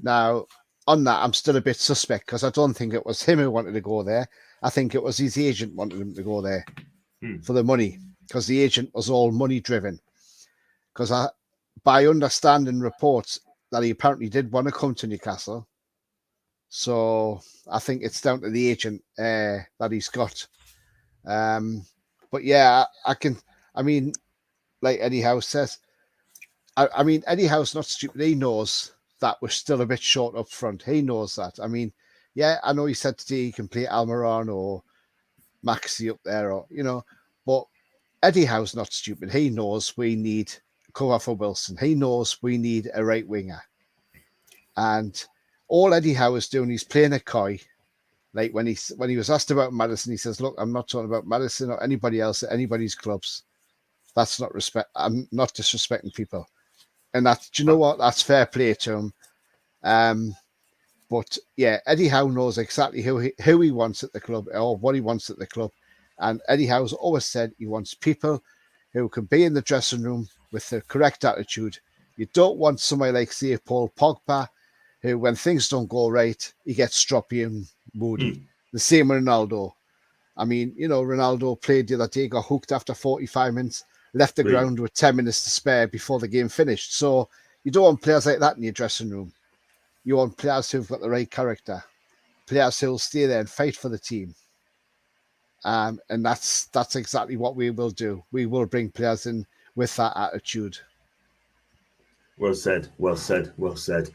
Now, on that, I'm still a bit suspect because I don't think it was him who wanted to go there. I think it was his agent wanted him to go there for the money, because the agent was all money driven. Because by understanding reports, that he apparently did want to come to Newcastle. So I think it's down to the agent that he's got. But yeah, like Eddie Howe says, I mean, Eddie Howe's not stupid. He knows that we're still a bit short up front. He knows that. I mean, yeah, I know he said today he can play Almiron or Maxi up there, or, but Eddie Howe's not stupid. He knows we need cover for Wilson. He knows we need a right winger. And all Eddie Howe is doing, he's playing a coy. Like when he was asked about Maddison, he says, look, I'm not talking about Maddison or anybody else at anybody's clubs. That's not respect. I'm not disrespecting people. And do you know what? That's fair play to him. But yeah, Eddie Howe knows exactly who he wants at the club or what he wants at the club. And Eddie Howe's always said he wants people who can be in the dressing room with the correct attitude. You don't want somebody like, say, Paul Pogba, who, when things don't go right, he gets stroppy and moody. The same with Ronaldo. I mean, Ronaldo played the other day, got hooked after 45 minutes, left the ground with 10 minutes to spare before the game finished. So you don't want players like that in your dressing room. You want players who've got the right character, players who'll stay there and fight for the team. And that's exactly what we will do. We will bring players in with that attitude. Well said, well said, well said.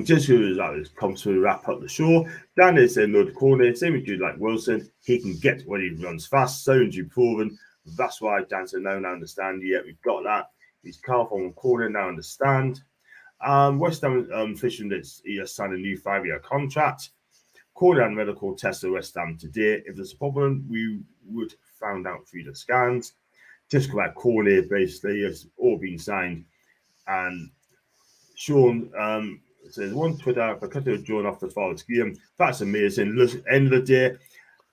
Just to come to wrap up the show, Dan is in the corner, same with you like Wilson. He can get when he runs fast, so and you proven. That's why Dan said, no, now understand. Yeah, we've got that. He's Carl from the corner, now understand. West Ham fishing that he has signed a new 5-year contract. Called out medical test at West Ham today. If there's a problem, we would found out through the scans. Just about corner, basically, it's all been signed. And Sean says, one Twitter, if I cut it drawn off the father's game, that's amazing. Look, end of the day,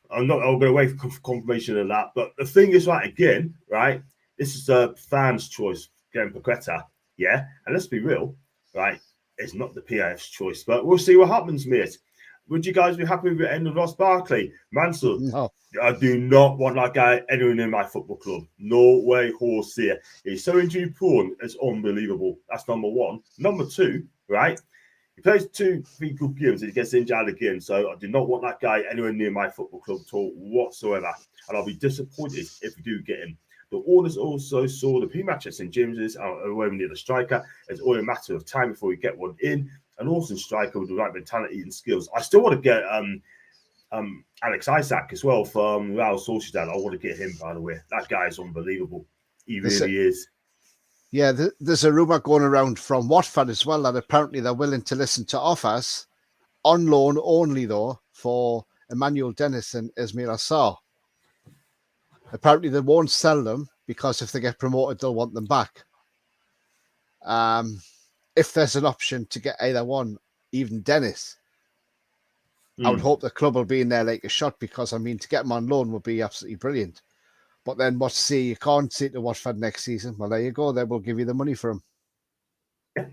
I'll go away for confirmation of that. But the thing is, right, again, right, this is a fan's choice, getting Paqueta, yeah? And let's be real, right, it's not the PIF's choice, but we'll see what happens, mate. Would you guys be happy with the end of Ross Barkley? Mansell, No. I do not want that guy anywhere in my football club. No way, horse here. He's so injury prone, it's unbelievable. That's number one. Number two, right? He plays 2-3 good games and he gets injured again. So I do not want that guy anywhere near my football club at all whatsoever. And I'll be disappointed if we do get him. The owners also saw the pre-match at St. James's away near the striker. It's only a matter of time before we get one in. An awesome striker with the right mentality and skills. I still want to get Alex Isak as well from Real Sociedad. I want to get him, by the way. That guy is unbelievable. He really is. Yeah, there's a rumour going around from Watford as well that apparently they're willing to listen to offers on loan only, though, for Emmanuel Dennis and Ismail Assar. Apparently they won't sell them because if they get promoted, they'll want them back. If there's an option to get either one, even Dennis, I would hope the club will be in there like a shot because, I mean, to get him on loan would be absolutely brilliant. But then you can't say to Watford next season, well, there you go, they will give you the money for him. Yeah,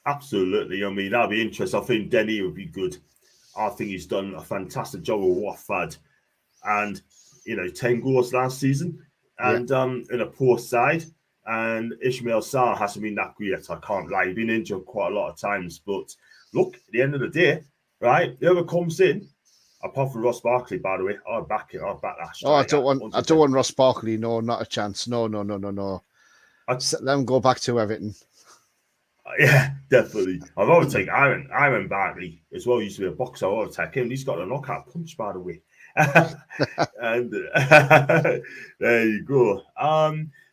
absolutely. I mean, that'd be interesting. I think Denny would be good. I think he's done a fantastic job with Watford. And, 10 goals last season and in a poor side. And Ismail Sarr hasn't been that great. I can't lie. He's been injured quite a lot of times. But look, at the end of the day, right, whoever comes in, apart from Ross Barkley, by the way, I'll back it. I'll back that. Oh, I don't want Ross Barkley. No, not a chance. No. Let them go back to Everton. Yeah, definitely. I'd rather take Iron Barkley as well. He used to be a boxer. I'll take him. He's got a knockout punch, by the way. And there you go.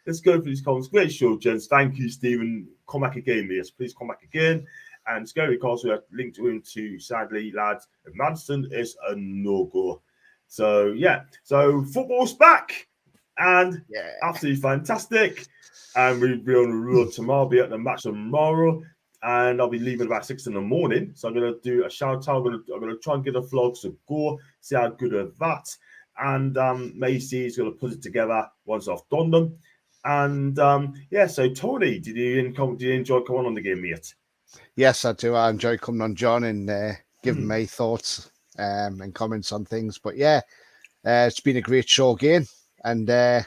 Let's go for these comments. Great show, gents. Thank you, Stephen. Come back again, yes. Please come back again. And Scary because we have linked him to, sadly, lads, Madison is a no-go. So, yeah. So, football's back. And absolutely fantastic. And we'll be on the road tomorrow. I'll be at the match tomorrow. And I'll be leaving about 6 in the morning. So I'm going to do a shout out. I'm going to try and get the vlogs to go, see how good of that. And Macy's going to put it together once I've done them. And so Tony, did you enjoy coming on the game, mate? Yes, I do. I enjoy coming on, John, and giving my thoughts and comments on things. But yeah, it's been a great show again. And, as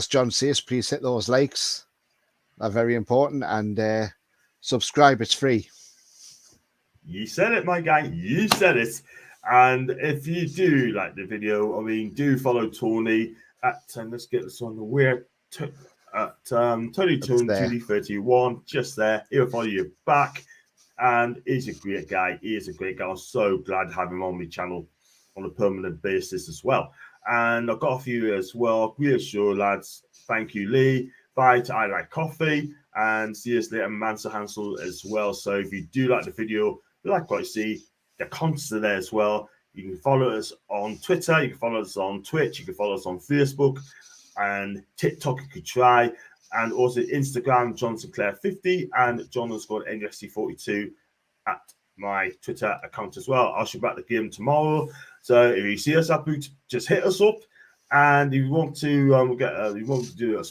John says, please hit those likes. They're very important. And subscribe, it's free. You said it, my guy. You said it. And if you do like the video, do follow Tony at, let's get this on the weird, at Tony Tone 2031, just there. He'll follow you back. And he's a great guy. He is a great guy. I'm so glad to have him on my channel on a permanent basis as well. And I've got a few as well. Great show, lads. Thank you, Lee. Bye to I Like Coffee. And see us later, Mansa Hansel as well. So if you do like the video, you like what you see, the comments are there as well. You can follow us on Twitter. You can follow us on Twitch. You can follow us on Facebook. And TikTok you could try. And also Instagram, John Sinclair 50 and John_NUSC42 at my Twitter account as well. I'll show back the game tomorrow. So if you see us up, just hit us up And if you want to do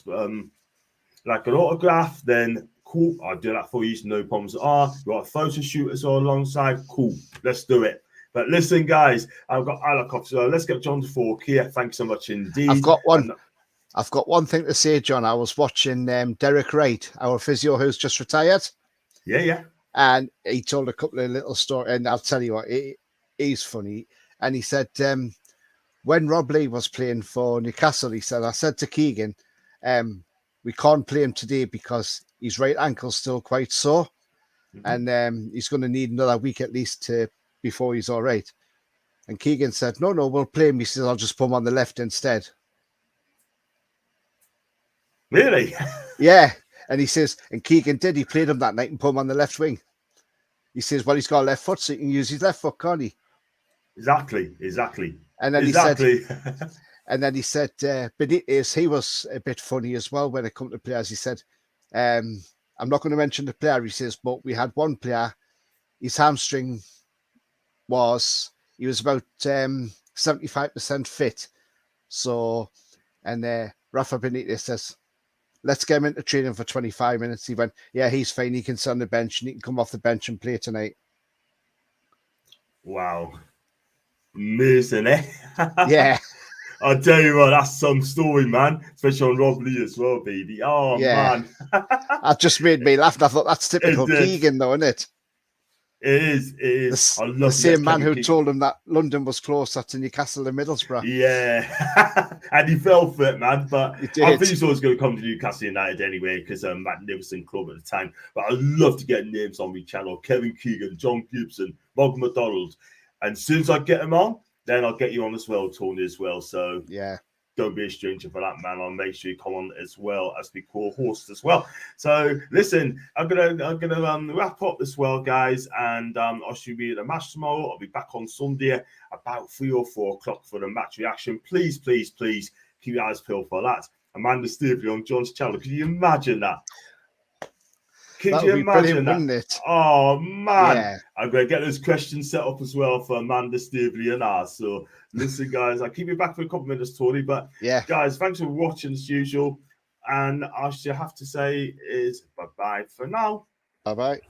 like an autograph, then cool, I'll do that for you. No problems at all. You got a photo shoot as well alongside, cool. Let's do it. But listen, guys, I've got Alakov, so let's get John to fork here. Thanks so much indeed. I've got one thing to say, John. I was watching Derek Wright, our physio who's just retired. Yeah. And he told a couple of little stories, and I'll tell you what, he's funny. And he said, when Rob Lee was playing for Newcastle, he said, I said to Keegan, we can't play him today because his right ankle's still quite sore. Mm-hmm. And he's going to need another week at least before he's all right. And Keegan said, no, we'll play him. He says, I'll just put him on the left instead. Really? Yeah. And he says, and Keegan did. He played him that night and put him on the left wing. He says, well, he's got a left foot, so he can use his left foot, can't he? Exactly. And then he said, and then he said, Benitez, he was a bit funny as well when it come to players. He said, I'm not going to mention the player, he says, but we had one player, his hamstring he was about 75% fit. So, and Rafa Benitez says, let's get him into training for 25 minutes. He went, yeah, he's fine. He can sit on the bench and he can come off the bench and play tonight. Wow. Amazing, eh? Yeah. I tell you what, that's some story, man. Especially on Rob Lee as well, baby. Oh, yeah. Man. That just made me laugh. And I thought, that's typical Keegan, though, isn't it? It is. I love the same man who told him that London was closer to Newcastle and Middlesbrough. Yeah. And he fell for it, man. But I think he's always going to come to Newcastle United anyway because magnificent club at the time. But I'd love to get names on my channel. Kevin Keegan, John Gibson, Bob McDonald. And as soon as I get them on, then I'll get you on as well, Tony, as well. So yeah, don't be a stranger for that, man. I'll make sure you come on as well as we call host as well. So listen, I'm gonna wrap up as well, guys, and I should be at the match tomorrow. I'll be back on Sunday about 3 or 4 o'clock for the match reaction. Please keep your eyes peeled for that. Amanda Stevely on John's channel. Can you imagine that? Can you imagine that? Wouldn't it? Oh man, yeah. I'm gonna get those questions set up as well for Amanda Stevely and us. So listen, guys, I'll keep you back for a couple of minutes, Tony. But yeah, guys, thanks for watching as usual. And I should have to say is bye-bye for now. Bye-bye.